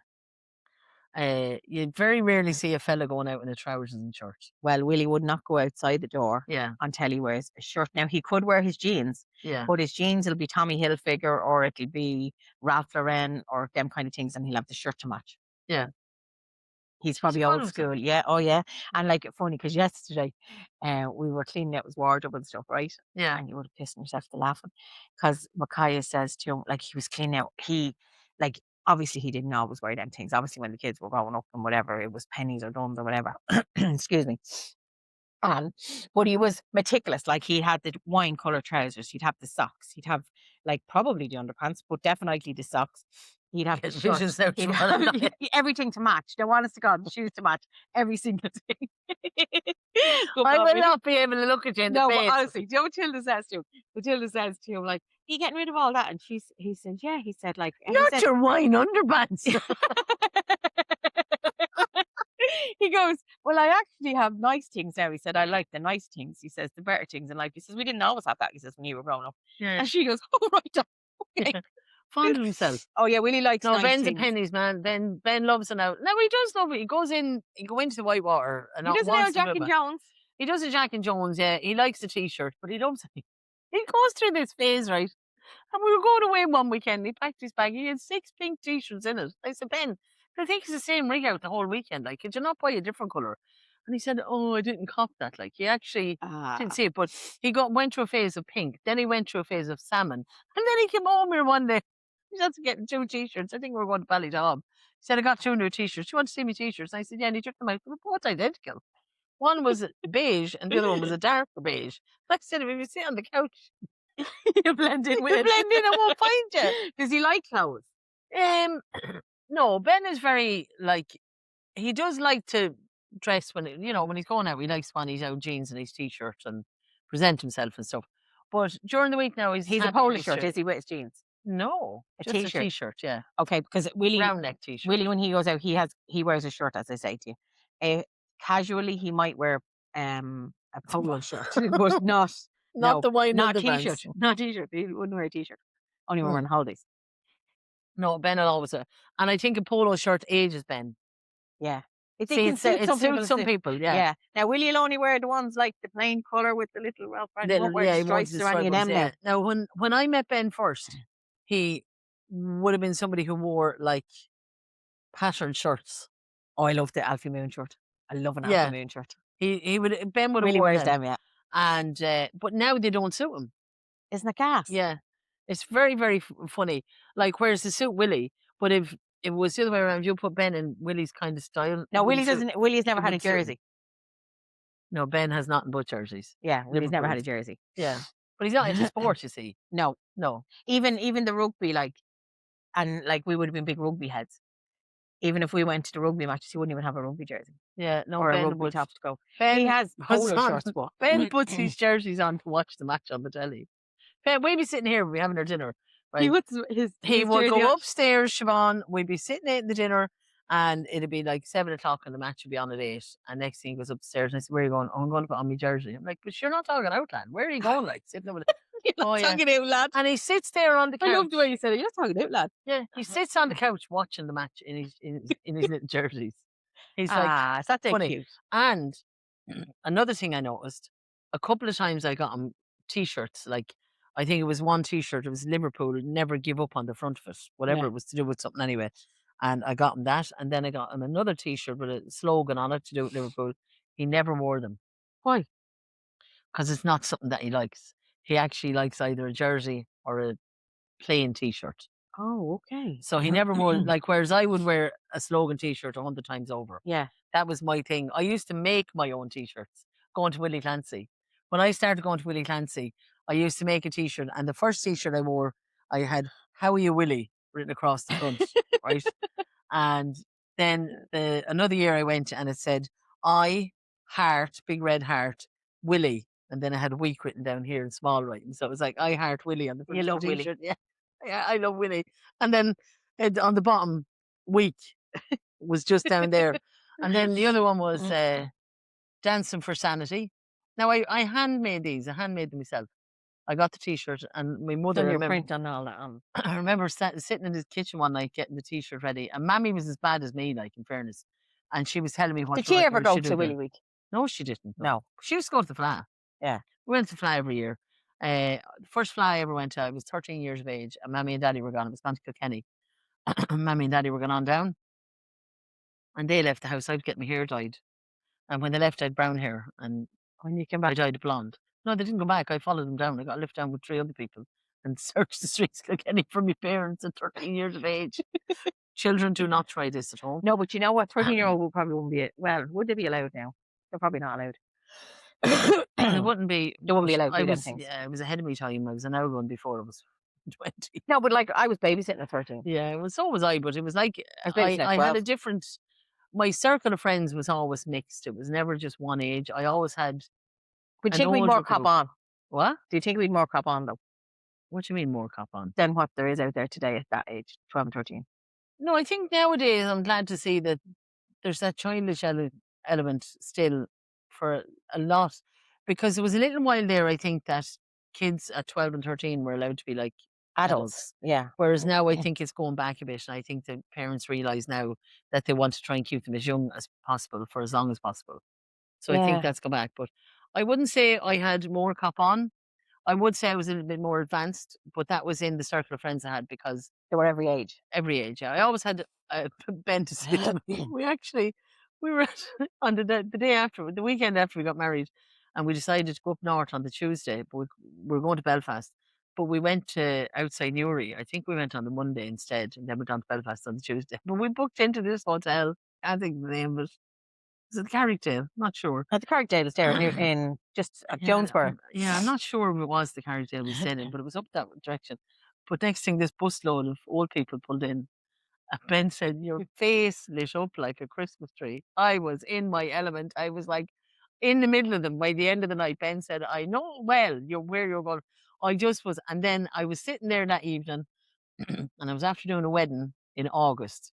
You very rarely see a fella going out in a trousers and shirt. Well, Willie would not go outside the door Yeah, until he wears a shirt. Now he could wear his jeans, yeah, but his jeans will be Tommy Hilfiger or it'll be Ralph Lauren or them kind of things, and he'll have the shirt to match. yeah. He's probably old school, yeah. Oh yeah, and like funny because yesterday, we were cleaning out his wardrobe and stuff, right? Yeah, And you would have pissed yourself to laughing because Micaiah says to him, like he was cleaning out, like obviously he didn't always wear them things. Obviously when the kids were growing up and whatever, it was pennies or duns or whatever. Excuse me. But he was meticulous. Like he had the wine color trousers, he'd have the socks, he'd have like probably the underpants, but definitely the socks. He'd have the Get shirt. visions out, He'd Siobhan, have not you. everything to match. No, honest to God, the shoes to match every single thing. Good I God, will really. not be able to look at you in the No, but face. honestly, do you know what Tilda says to him? Tilda says to him, like, "Are you getting rid of all that?" And he said, "Yeah." He said, like, and he Not said, your wine underpants. he goes, "Well, I actually have nice things now." He said, "I like the nice things." He says, "The better things in life." He says, "We didn't always have that." He says, "When you were growing up." Yeah, And she goes, "Oh, right. Okay." yeah. Fond of himself. Oh, yeah, Willie likes No, nice Ben's a things. pennies man. Ben loves it out. No, he does love it. He goes in, he go into the Whitewater and He not doesn't know wants to Jack do and it. Jones. He does a Jack and Jones, yeah. He likes the t-shirt, but he loves it. He goes through this phase, right? And we were going away one weekend. He packed his bag. He had 6 pink t-shirts in it. I said, Ben, I think it's the same rig out the whole weekend. Like, could you not buy a different colour? And he said, oh, I didn't cop that. Like, he actually didn't see it. But he went through a phase of pink. Then he went through a phase of salmon. And then he came home here one day. He's after getting 2 t-shirts. I think we were going to Ballydob. He said, I got 2 new t-shirts. You want to see me t-shirts? And I said, yeah. And he took them out. They were both identical. One was beige and the other one was a darker beige. Like I said, if you sit on the couch, You blend in with you it. blend in, I won't find you. Does he like clothes? No, Ben is very like, he does like to dress when when he's going out. He likes when he's out jeans and his t-shirts and present himself and stuff. But during the week now, he's a happy polo with shirt, is he, with his jeans? No, A just a t-shirt. t-shirt. Yeah, Okay, because Willie, round neck t-shirt. Willie, when he goes out, he wears a shirt, as I say to you. Casually, he might wear a polo shirt, but not The wine not underpants. t-shirt, not t-shirt. He wouldn't wear a t-shirt. Only when we're on holidays. No, Ben will always. And I think a polo shirt ages Ben. Yeah, it See, can suit some people. suits some people. Yeah. Yeah. Now, Willie will only wear the ones like the plain colour with the little Ralph Lauren. He won't wear the he wants stripes or any of them now. Now, when I met Ben first, he would have been somebody who wore like patterned shirts. Oh, I love the Alfie Moon shirt. I love an Alfie Moon shirt. Ben would have Willie worn wears them. them, yeah. And but now they don't suit him. Isn't it gas? Yeah, it's very very funny. Like, whereas they suit Willie, but if it was the other way around, you put Ben in Willie's kind of style. No, Willie doesn't. Willie's never had a wouldn't suit him. jersey. No, Ben has nothing but jerseys. Yeah, Willie's never had a Liverpool's. jersey. Yeah, but he's not into sports. You see, No, no. even the rugby, like we would have been big rugby heads. Even if we went to the rugby matches, he wouldn't even have a rugby jersey. Yeah, no. Or Ben a rugby would. top to go. Ben He has puts polo on- shirts, but Ben puts his jerseys on to watch the match on the telly. Ben, we'd be sitting here, we'd be having our dinner. Right? he puts He would jersey go on. upstairs, Siobhan. We'd be sitting eating the dinner, and it'd be like 7 o'clock, and the match would be on at 8. And next thing he goes upstairs, and I said, "Where are you going?" "Oh, I'm going to put on my jersey." I'm like, "But you're not talking out, lad. Where are you going?" Like, sitting over You're not yeah. talking out, lad. And he sits there on the couch. I love the way you said it. You're not talking out, lad. Yeah, he sits on the couch watching the match in his little jerseys. He's like, That's funny. cute. And another thing I noticed, a couple of times I got him t-shirts. Like, I think it was one t-shirt. It was Liverpool, never give up on the front of it. Whatever, it was to do with something anyway. And I got him that. And then I got him another t-shirt with a slogan on it to do with Liverpool. He never wore them. Why? Because it's not something that he likes. He actually likes either a jersey or a plain t-shirt. Oh, okay. So he never wore, like, whereas I would wear a slogan t-shirt 100 times over. Yeah. That was my thing. I used to make my own t-shirts going to Willie Clancy. When I started going to Willie Clancy, I used to make a t-shirt, and the first t-shirt I wore, I had "How are you, Willie" written across the front, right? And then another year I went, and it said "I heart," big red heart, "Willie," and then I had "week" written down here in small writing. So it was like "I heart Willie" on the front You of love the Willie. t-shirt. Yeah, I love Willie. And then on the bottom, "week" was just down there. And then the other one was "Dancing for Sanity." Now I handmade these. I handmade them myself. I got the T-shirt, and my mother, Done I your remember, print and all that on. I remember sitting in the kitchen one night getting the T-shirt ready, and Mammy was as bad as me, like in fairness, and she was telling me what Did to she write ever or go should do to Willy again. Week? No, she didn't. No. She used to go to the Fla. Yeah. We went to the Fla every year. The first Fla I ever went to, I was 13 years of age, and Mammy and Daddy were gone. It was gone to Kilkenny. Mammy and Daddy were going on down, and they left the house. I'd get my hair dyed, and when they left, I had brown hair, and When you came I back. dyed it blonde. No, they didn't go back. I followed them down. I got left down with 3 other people and searched the streets of Kilkenny for my parents at 13 years of age. Children, do not try this at home. No, but you know what? 13-year-old would probably wouldn't be. Well, would they be allowed now? They're probably not allowed. They wouldn't be. They wouldn't be but allowed to I do them was, things. yeah, I was ahead of my time. I was an hour one before I was 20. No, but like I was babysitting at 13. Yeah, well, so was I, but it was like I was babysitting at I had 12. a different. My circle of friends was always mixed. It was never just one age. I always had Would you an think we'd more older cop group. on? What? Do you think we'd more cop on though What do you mean more cop on? than what there is out there today at that age, 12 and 13? No, I think nowadays I'm glad to see that there's that childish element still for a lot, because there was a little while there, I think, that kids at 12 and 13 were allowed to be like adults. Yeah. Whereas now I think it's going back a bit, and I think the parents realise now that they want to try and keep them as young as possible for as long as possible. So I think Yeah. that's gone back. But I wouldn't say I had more cop on. I would say I was a little bit more advanced, but that was in the circle of friends I had, because They were every age. every age, yeah. I always had Ben to sit with me. We were on the day after, the weekend after we got married, and we decided to go up north on the Tuesday, but we were going to Belfast. But we went to outside Newry. I think we went on the Monday instead, and then we gone to Belfast on the Tuesday. But we booked into this hotel. I think the name of it. Was it Carrickdale? Not sure. At the Carrickdale is there in just at Yeah, Jonesboro. I'm not sure if it was the Carrickdale we stayed in, but it was up that direction. But next thing, this busload of old people pulled in. And Ben said, "Your face lit up like a Christmas tree." I was in my element. I was like in the middle of them by the end of the night. Ben said, "I know well where you're going." I just was, and then I was sitting there that evening, and I was after doing a wedding in August.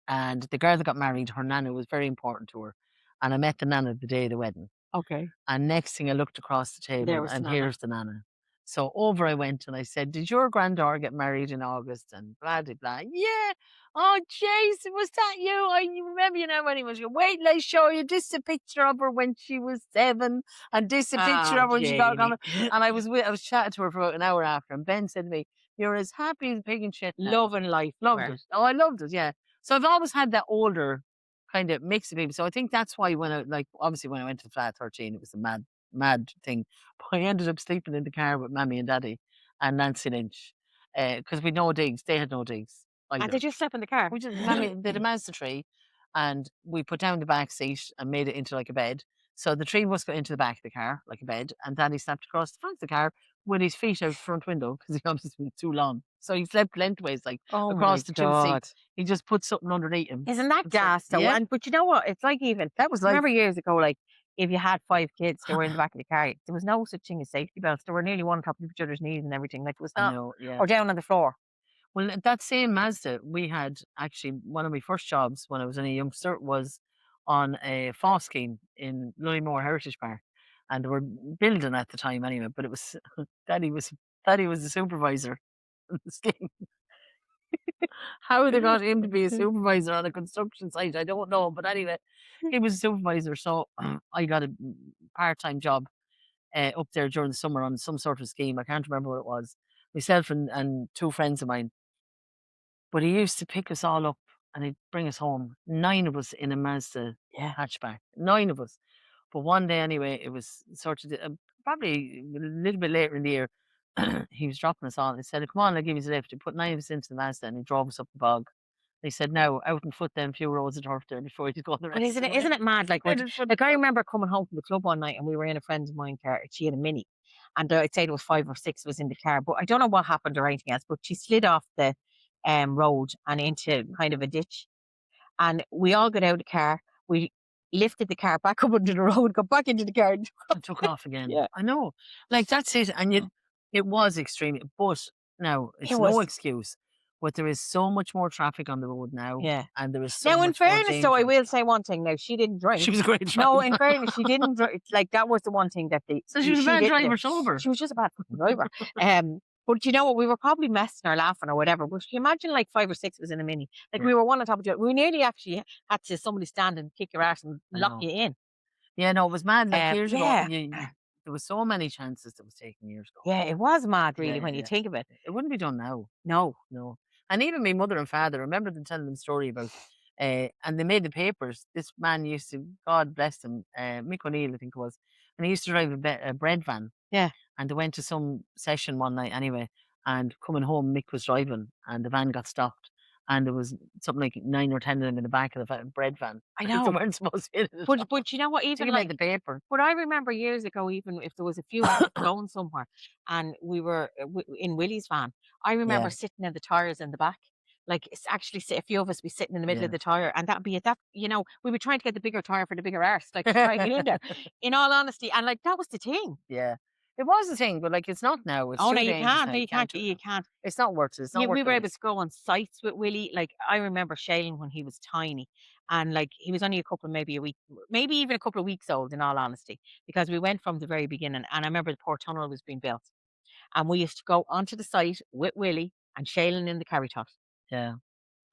And the girl that got married, her nana was very important to her. And I met the nana the day of the wedding. Okay. And next thing I looked across the table, was the and nana. here's the nana. So over I went, and I said, "Did your granddaughter get married in August?" And blah, blah, blah. "Yeah. Oh, Jason, was that you? I remember you now when he was your. Wait till I show you. This is a picture of her when she was 7, and this is a picture of her when she got gone." And I was chatting to her for about an hour after, and Ben said to me, "You're as happy as a pig in shit now." Loving life. Loved it. Oh, I loved it, yeah. So I've always had that older kind of mix of people. So I think that's why when obviously when I went to the flat 13, it was a mad thing. But I ended up sleeping in the car with Mammy and Daddy and Nancy Lynch. Because we no digs. They had no digs either. And they just slept in the car. We just, Mammy did a Mazda 3, and we put down the back seat and made it into like a bed. So the 3 of us got into the back of the car like a bed, and Daddy slept across the front of the car with his feet out the front window because he obviously was too long. So he slept lengthways, like Oh across the 2 God. seats. He just put something underneath him. Isn't that It's like- gas though? yeah. And but you know what? It's like even That was I like remember years ago, like if you had 5 kids, they were in the back of the car. There was no such thing as safety belts. They were nearly one on top of each other's knees and everything. Like it was I not, know, yeah. or down on the floor. Well, that same Mazda, we had actually one of my first jobs when I was in a youngster was on a FOSS scheme in Lullymore Heritage Park. And they were building at the time anyway, but it was Daddy was the supervisor of the scheme. How they got him to be a supervisor on a construction site, I don't know. But anyway, he was a supervisor. So I got a part-time job up there during the summer on some sort of scheme. I can't remember what it was. Myself and 2 friends of mine. But he used to pick us all up and he'd bring us home. 9 of us in a Mazda Yeah. hatchback. 9 of us. But one day anyway, it was sort of probably a little bit later in the year. He was dropping us all. He said, "Come on, I'll give you a lift." He put 9 of us into the Mazda and he drove us up the bog. He said, "Now out and foot them few roads of turf there before you go the rest." But isn't it mad? Like, Out and foot like I remember coming home from the club one night and we were in a friend of mine car. She had a Mini, and I'd say there was 5 or 6 of us in the car. But I don't know what happened or anything else. But she slid off the road and into kind of a ditch, and we all got out of the car. We lifted the car back up onto the road, got back into the car, and and took off again. Yeah. I know. Like that's it. And it was extreme. But now it's It no was- excuse. But there is so much more traffic on the road now. Yeah. And there is so Now, in much more fairness, danger. though, I will say one thing. Now, she didn't drink. She was a great driver. No, in fairness, she didn't drink. Like, that was the one thing that So she was a bad didn't do. driver sober. She was just a bad fucking driver. But you know what? We were probably messing or laughing or whatever. But you imagine like 5 or 6 was in a mini. Like, we were one on top of each other. We nearly actually had to somebody stand and kick your ass and lock you in. Yeah, no, it was mad. Like years ago, yeah. there was so many chances that was taken years ago. Yeah, it was mad, really, when you think of it. It wouldn't be done now. No. No. And even my mother and father, I remember them telling them story about, and they made the papers. This man used to, God bless him, Mick O'Neill, I think it was, and he used to drive a bread van. Yeah. And they went to some session one night anyway, and coming home, Mick was driving, and the van got stopped. And there was something like 9 or 10 of them in the back of the bread van. I know. They weren't supposed to be in it. But you know what? Even He like made the paper. But I remember years ago, even if there was a few of us going somewhere, and we were in Willie's van, I remember sitting in the tires in the back. Like, it's actually a few of us be sitting in the middle of the tire, and that'd be it. That, you know, we were trying to get the bigger tire for the bigger arse, like to try and get in there. In all honesty, and like that was the thing. Yeah. It was the thing, but like it's not now. It's Oh too no, you dangerous can't. now. No, you can't. You can't. It's not worth it. It's not worth we were it. able to go on sites with Willie. Like, I remember Shane when he was tiny, and like he was only a couple, maybe a week, maybe even a couple of weeks old, in all honesty, because we went from the very beginning. And I remember the Port Tunnel was being built, and we used to go onto the site with Willie and Shaylin in the carry tot. Yeah.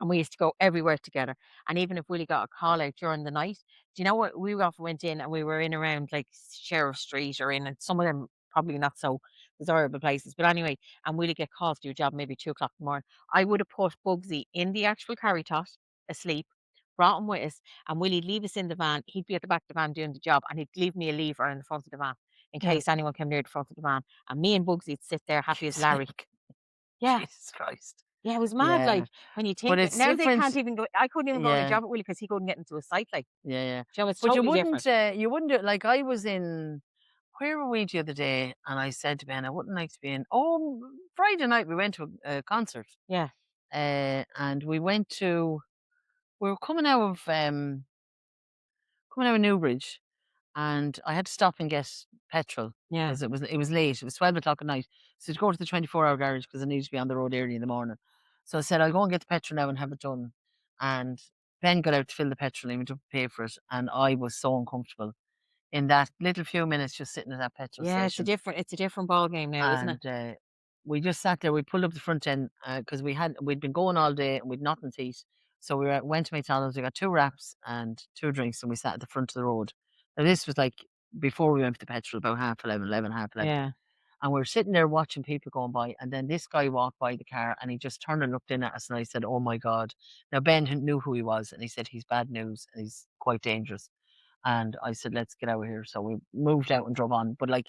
And we used to go everywhere together. And even if Willie got a call out during the night, do you know what? We often went in and we were in around like Sheriff Street or in, and some of them probably not so desirable places. But anyway, and Willie get calls to your job maybe 2 o'clock in the morning. I would have put Bugsy in the actual carry tot, asleep, brought him with us, and Willie'd leave us in the van. He'd be at the back of the van doing the job, and he'd leave me a lever in the front of the van in case anyone came near the front of the van. And me and Bugsy'd sit there happy as Larry. Yeah. Jesus Christ. Yeah, it was mad. Like, when you think, it's now they different. can't even go. I couldn't even go on a job at Willie because he couldn't get into a site. Like, Yeah. you know, it's But totally you wouldn't do it. Like I was in, where were we the other day? And I said to Ben, I wouldn't like to be in. Oh, Friday night we went to a concert. Yeah. And we were coming out of Newbridge, and I had to stop and get petrol. Yeah. Because it was late. It was 12 o'clock at night. So to go to the 24-hour garage because I needed to be on the road early in the morning. So I said, I'll go and get the petrol now and have it done. And Ben got out to fill the petrol and we took pay for it. And I was so uncomfortable in that little few minutes just sitting at that petrol station. It's a different ball game now, isn't it? We just sat there. We pulled up the front end because we'd been going all day and we'd nothing to eat. So we went to McDonald's. We got 2 wraps and 2 drinks, and we sat at the front of the road. Now this was like before we went to the petrol, about 11:30. Yeah. And we were sitting there watching people going by, and then this guy walked by the car and he just turned and looked in at us, and I said, "Oh my God." Now Ben knew who he was, and he said, "He's bad news and he's quite dangerous." And I said, "Let's get out of here." So we moved out and drove on. But like,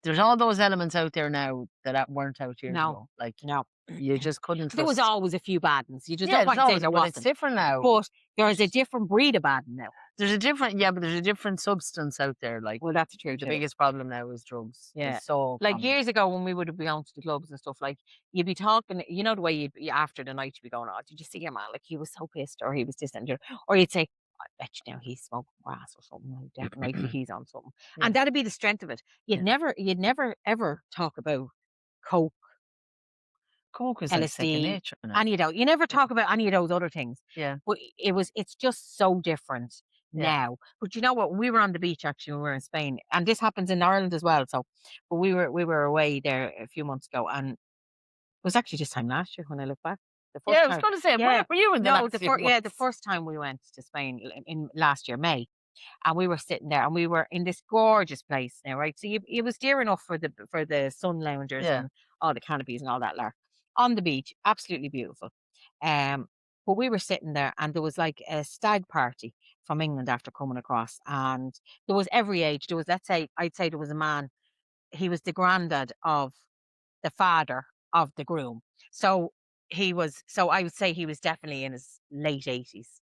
there's all those elements out there now that weren't out years ago. Like, No. you just couldn't. There was trust- always a few bad ones. You just Yeah, don't it's want to say always, there but it's wasn't. different now. But there's a different breed of bad now. There's a different substance out there. Like, Well, that's true the too. biggest problem now is drugs. Yeah. It's so Like common. years ago when we would have been on to the clubs and stuff, like you'd be talking, you know, the way you'd be after the night, you'd be going, "Oh, did you see your man? Like, he was so pissed," or "He was this and that," or you'd say, "I bet you now he's smoking grass or something. Like, definitely he's on something." Yeah. And that'd be the strength of it. You'd never ever talk about coke, Coke is like second LSD, nature now. any of those. You never talk about any of those other things. Yeah. But it's just so different Yeah. now. But you know what? We were on the beach actually when we were in Spain, and this happens in Ireland as well. So, but we were away there a few months ago, and it was actually this time last year when I look back. The first Yeah, I time. was going to say, Yeah. where were you in the No, last the few the months? first time we went to Spain in last year, May, and we were sitting there, and we were in this gorgeous place now, right? So it was dear enough for the sun loungers Yeah. and all the canopies and all that lark on the beach, absolutely beautiful. But we were sitting there, and there was like a stag party from England after coming across, and there was every age. There was, I'd say there was a man. He was the granddad of the father of the groom. So I would say he was definitely in his late 80s.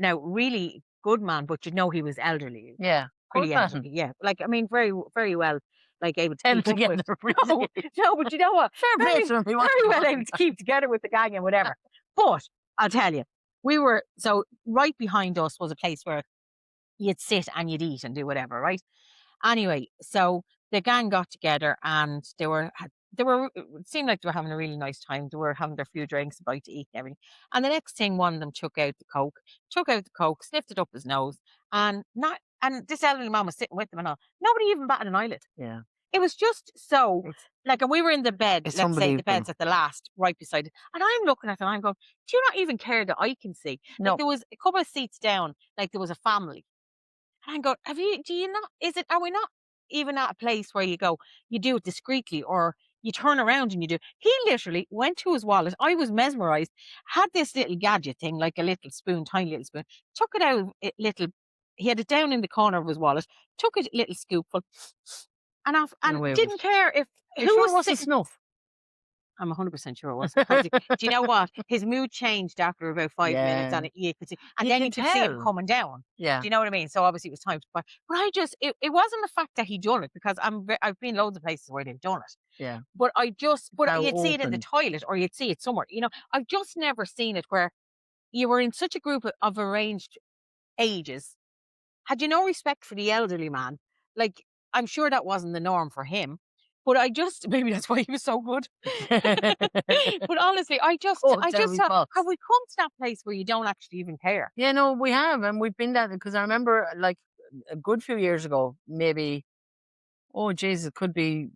Now, really good man, but you know he was elderly. Yeah. Pretty Good man. elderly, yeah. Like, I mean, very, very well, like, able to Held keep up with. together. No, no, but you know what? Fair play Very, to him. He very wanted well to- able to keep together with the gang and whatever. But I'll tell you, so right behind us was a place where you'd sit and you'd eat and do whatever, right? Anyway, so the gang got together and they had it seemed like they were having a really nice time. They were having their few drinks, a bite to eat and everything. And the next thing, one of them took out the coke, sniffed it up his nose, and this elderly man was sitting with them and all. Nobody even batted an eyelid. Yeah. It was just so like, and we were in the bed, It's let's say the unbelievable. bed's at the last, right beside it. And I'm looking at it and I'm going, do you not even care that I can see? No. Like there was a couple of seats down, like there was a family. And I'm going, are we not even at a place where you go, you do it discreetly or you turn around and you do? He literally went to his wallet. I was mesmerized, had this little gadget thing, like a little spoon, tiny little spoon, took it out, he had it down in the corner of his wallet, took a little scoopful and off, And and away with didn't it. care if You who sure was it wasn't sitting. snuff? I'm 100% sure it wasn't. Do you know what? His mood changed after about 5 minutes, and you could see, and You then can you could see him tell. coming down. Yeah. Do you know what I mean? So obviously it was time to buy. But it wasn't the fact that he done it, because I've been loads of places where they've done it. Yeah. But How you'd see it in the open. toilet or you'd see it somewhere. You know, I've just never seen it where you were in such a group of arranged ages. Had you no respect for the elderly man? Like, I'm sure that wasn't the norm for him. But maybe that's why he was so good. But honestly, I just thought, have we come to that place where you don't actually even care? Yeah, no, we have, and we've been that because I remember like a good few years ago, maybe, oh Jesus, it could be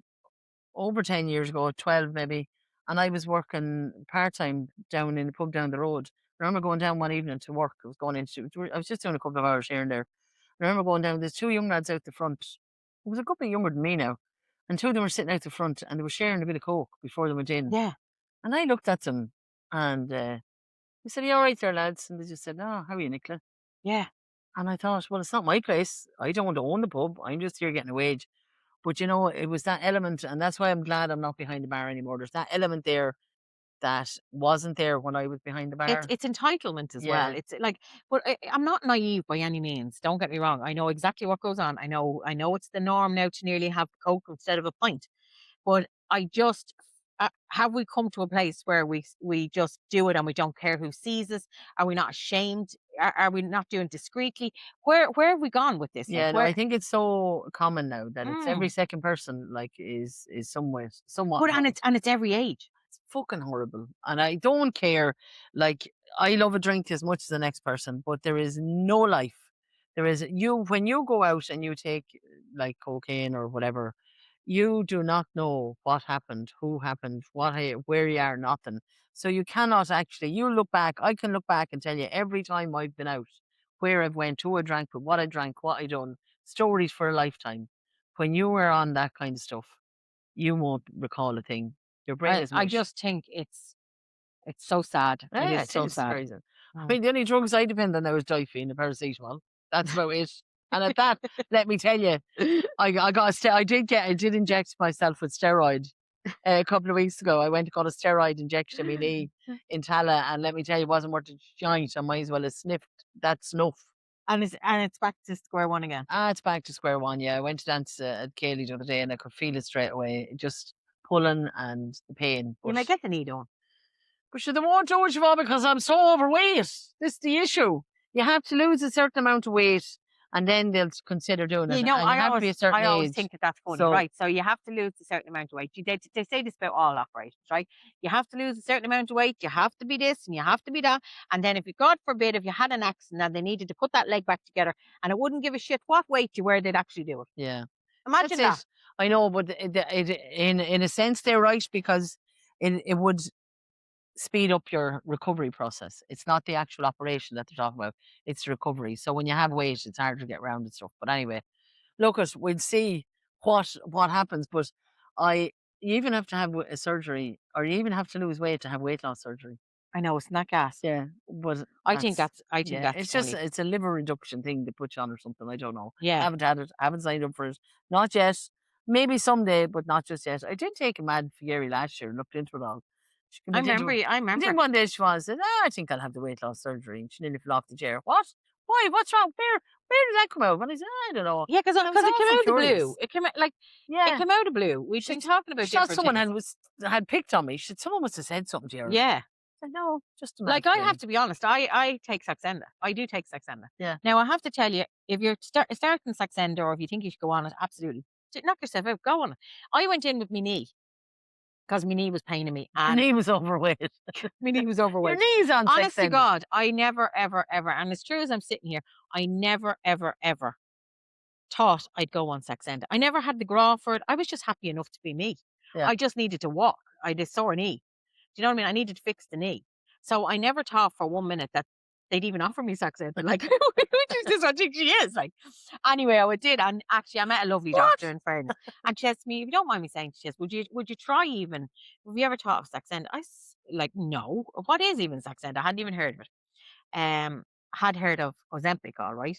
over 10 years ago, 12 maybe, and I was working part time down in the pub down the road. I remember going down one evening to work. I was just doing a couple of hours here and there. I remember going down. There's two young lads out the front. It was a couple younger than me now, and two of them were sitting out the front, and they were sharing a bit of coke before they went in. Yeah. And I looked at them, and we said, "Are you all right there, lads?" And they just said, "Oh, how are you, Nicola?" Yeah. And I thought, well, it's not my place. I don't want to own the pub. I'm just here getting a wage. But you know, it was that element, and that's why I'm glad I'm not behind the bar anymore. There's that element there that wasn't there when I was behind the bar. It's entitlement as well. Yeah. It's like, but I'm not naive by any means. Don't get me wrong. I know exactly what goes on. I know it's the norm now to nearly have Coke instead of a pint. But I just have we come to a place where we just do it and we don't care who sees us? Are we not ashamed? Are we not doing it discreetly? Where have we gone with this? Like Yeah, no, I where? think it's so common now that it's every Mm. second person like is somewhat But involved. and it's every age. It's fucking horrible. And I don't care. Like, I love a drink as much as the next person, but there is no life. There is when you go out and you take like cocaine or whatever, you do not know what happened, who happened, where you are, nothing. So you cannot actually, you look back, I can look back and tell you every time I've been out, where I've went, who I drank with, what I drank, what I done, stories for a lifetime. When you were on that kind of stuff, you won't recall a thing. Your brain is I mush. just think it's so sad. It Yeah, is it so is sad. crazy. I Oh. mean, the only drugs I depend on now is Diphene and paracetamol. That's about it. And at that, let me tell you, I did inject myself with steroid a couple of weeks ago. I went and got a steroid injection in my knee in Tala, and let me tell you, it wasn't worth a joint. I might as well have sniffed that snuff. And it's back to square one again. It's back to square one. Yeah, I went to dance at Cayley the other day, and I could feel it straight away, just pulling and the pain. You But might get the knee done. But sure, they won't do it, Siobhan, because I'm so overweight. This is the issue. You have to lose a certain amount of weight, and then they'll consider doing it. You know, And you have to be a certain I always age. think that that's funny, So right? So you have to lose a certain amount of weight. They say this about all operations, right? You have to lose a certain amount of weight. You have to be this and you have to be that. And then if you, God forbid, if you had an accident and they needed to put that leg back together and it wouldn't give a shit what weight you were, they'd actually do it. yeah, Imagine that's that. it. I know, but in a sense they're right because it would speed up your recovery process. It's not the actual operation that they're talking about; it's the recovery. So when you have weight, it's harder to get around and stuff. But anyway, look, we'll see what happens. But I you even have to have a surgery, or you even have to lose weight to have weight loss surgery. I know it's not gas. Yeah, but I think that's yeah, it's just funny. it's a liver reduction thing they put you on or something. I don't know. Yeah. Haven't had it. Haven't signed up for it. Not yet. Maybe someday, but not just yet. I did take a mad Fieri last year and looked into it all. She came I into remember. I I remember. think one day she was said, I think I'll have the weight loss surgery. And she nearly fell off the chair. What? Why? What's wrong? Where did that come out? And I said, I don't know. Yeah, because I was it came awful out of the curious. blue. It came out it Yeah. came out of blue. We've been talking about She thought different someone things. had picked on me. She said, someone must have said something to her. Yeah. I said, no, just a Like, I have to be honest, I take Saxenda. I do take Saxenda. Yeah. Now, I have to tell you, if you're starting Saxenda or if you think you should go on it, absolutely. Knock yourself out, go on it. I went in with my knee because my knee was paining me. Your And knee was overweight. my knee was Your overweight. knee's on Honest to sex God, I never, ever, ever, and as true as I'm sitting here, I never, ever, ever thought I'd go on sex ed. I never had the graw for it. I was just happy enough to be me. Yeah. I just needed to walk. I had a sore knee. Do you know what I mean? I needed to fix the knee. So I never thought for 1 minute that they'd even offer me sex ed. But like, which is just what she is. Like, anyway, I did. And actually, I met a lovely doctor in fairness. And she says to me, if you don't mind me saying, she says, would you try even, have you ever thought of sex ed? Like, no. What is even sex ed? I hadn't even heard of it. Had heard of Ozempic, all right.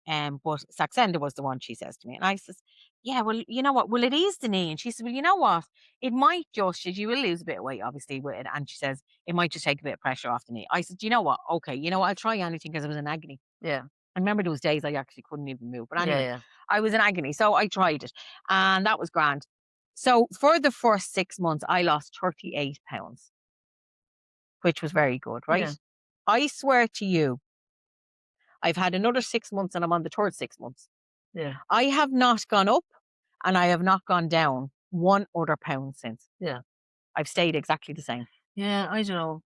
But Saxenda was the one, she says to me. And I says, yeah, well, you know what? Will it ease the knee? And she said, well, you know what? It might just, you will lose a bit of weight, obviously, with it. And she says, it might just take a bit of pressure off the knee. I said, you know what? Okay, you know what? I'll try anything because I was in agony. Yeah. I remember those days I actually couldn't even move. But anyway, Yeah. I was in agony. So I tried it. And that was grand. So for the first 6 months, I lost 38 pounds, which was very good, right? Yeah. I swear to you, I've had another 6 months and I'm on the third 6 months. Yeah. I have not gone up and I have not gone down 1 other pound since. Yeah. I've stayed exactly the same. Yeah, I don't know.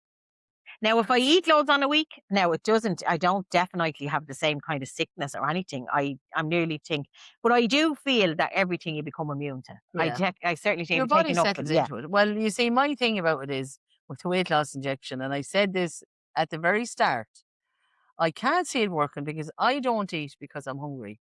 Now, if I eat loads on a week, now I don't definitely have the same kind of sickness or anything. I'm nearly but I do feel that everything you become immune to. Yeah. I certainly think Your body taking up settles for into it. Well, you see, my thing about it is with the weight loss injection, and I said this at the very start, I can't see it working because I don't eat because I'm hungry.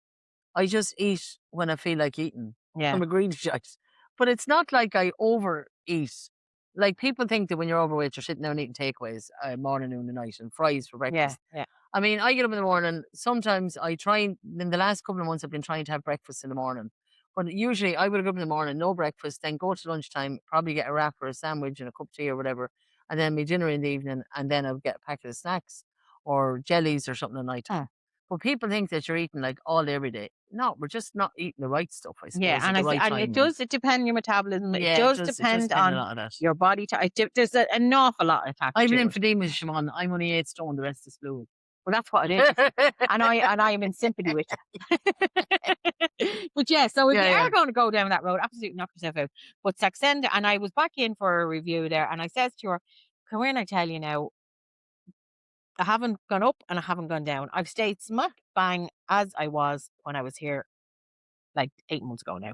I just eat when I feel like eating. Yeah. I'm a greedy shite. But it's not like I overeat. Like people think that when you're overweight, you're sitting down eating takeaways morning, noon, and night, and fries for breakfast. Yeah. I mean, I get up in the morning. Sometimes I try. In the last couple of months, I've been trying to have breakfast in the morning. But usually, I would get up in the morning, no breakfast, then go to lunchtime, probably get a wrap or a sandwich and a cup of tea or whatever, and then my dinner in the evening, and then I'll get a packet of snacks or jellies or something at night time. But people think that you're eating like all day, every day. No, we're just not eating the right stuff, I suppose. Yeah, at the right time. it depend on your metabolism. Yeah, it does it depend a on lot of that. your body type. There's an awful lot attached I have to an it. lymphedema, Siobhan. I'm only 8 stone, the rest is fluid. Well, that's what it is. and I'm in sympathy with you. But yeah, so if you are going to go down that road, absolutely knock yourself out. But Saxenda, and I was back in for a review there, and I says to her, come here and I tell you now, I haven't gone up and I haven't gone down. I've stayed smack bang as I was when I was here like 8 months ago now.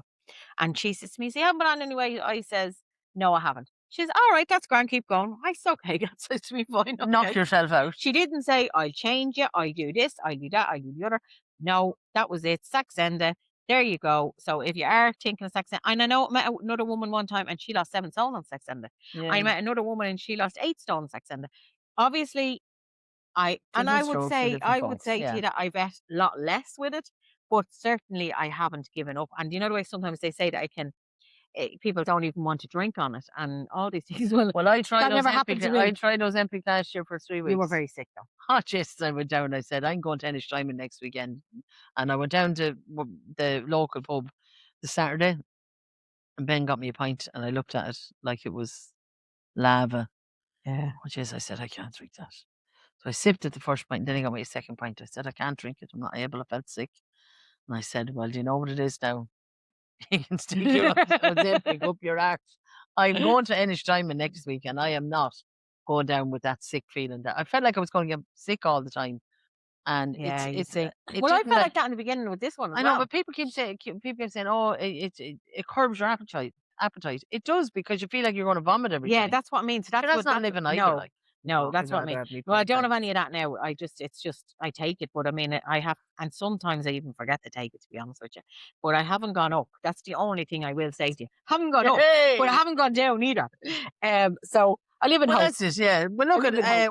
And she says to me, you haven't been on anyway? I says, no, I haven't. She says, all right, that's grand, keep going. I said, okay, that's to me fine. Okay. Knock yourself out. She didn't say, I'll change you, I'll do this, I'll do that, I'll do the other. No, that was it. Saxenda. There you go. So if you are thinking of Saxenda, and I know I met another woman one time and she lost 7 stone on Saxenda. Yeah. I met another woman and she lost 8 stone on Saxenda. Obviously, I would say to you that I've ate a lot less with it, but certainly I haven't given up. And you know the way sometimes they say that people don't even want to drink on it and all these things. Well, I tried that those never happened to me. I tried those Ozempic last year for 3 weeks. You were very sick though. Oh, Jesus, I went down. I said, I'm going to Ennish Diamond next weekend. And I went down to the local pub the Saturday. And Ben got me a pint and I looked at it like it was lava. Yeah. Oh, jeez, I said, I can't drink that. So I sipped at the first pint, and then he got me a second pint. I said, I can't drink it. I'm not able. I felt sick. And I said, well, do you know what it is now? You can stick your Ozempic up your arse. I'm going to Ennish Diamond next week, and I am not going down with that sick feeling. That I felt like I was going to get sick all the time. And yeah, it's well, I felt like that in the beginning with this one. I know, but people keep saying, oh, it curbs your appetite. It does, because you feel like you're going to vomit every time. Yeah, that's what I mean. So that's not living either. No, that's what I mean. Well, I don't have any of that now. I take it, but I mean, I have, and sometimes I even forget to take it, to be honest with you. But I haven't gone up. That's the only thing I will say to you. Haven't gone up, but I haven't gone down either. So I live in hope. That's it, yeah. Well, look,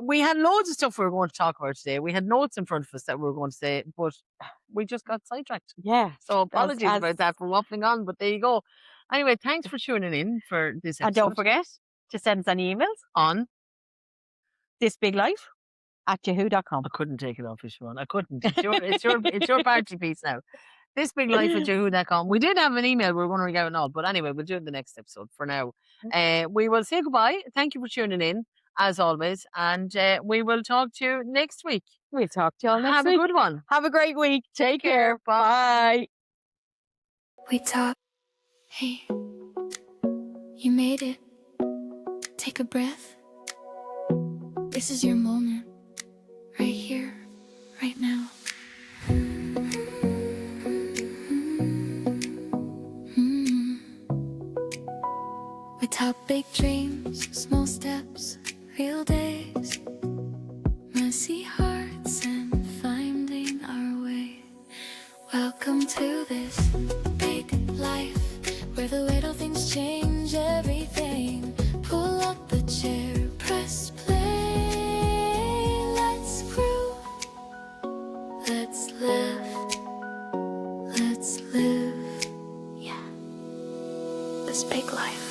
we had loads of stuff we were going to talk about today. We had notes in front of us that we were going to say, but we just got sidetracked. Yeah. So apologies about that for waffling on, but there you go. Anyway, thanks for tuning in for this episode. And don't forget to send us any emails on thisbiglife@yahoo.com. I couldn't take it off, Siobhan. I couldn't. It's your party piece now. Thisbiglife@yahoo.com. We did have an email we were going to ring out and all, but anyway, we'll do it in the next episode. For now, we will say goodbye. Thank you for tuning in, as always, and we will talk to you next week. We'll talk to you all next week. Have a good one. Have a great week. Take care. Bye. We talk. Hey, you made it. take a breath. This is your moment, right here, right now. Mm. We talk big dreams, small steps, real days, messy hearts and finding our way. Welcome to this big life, where the little things change everything. Pull up a chair, press play. Let's groove, let's laugh, let's live. Yeah, this big life.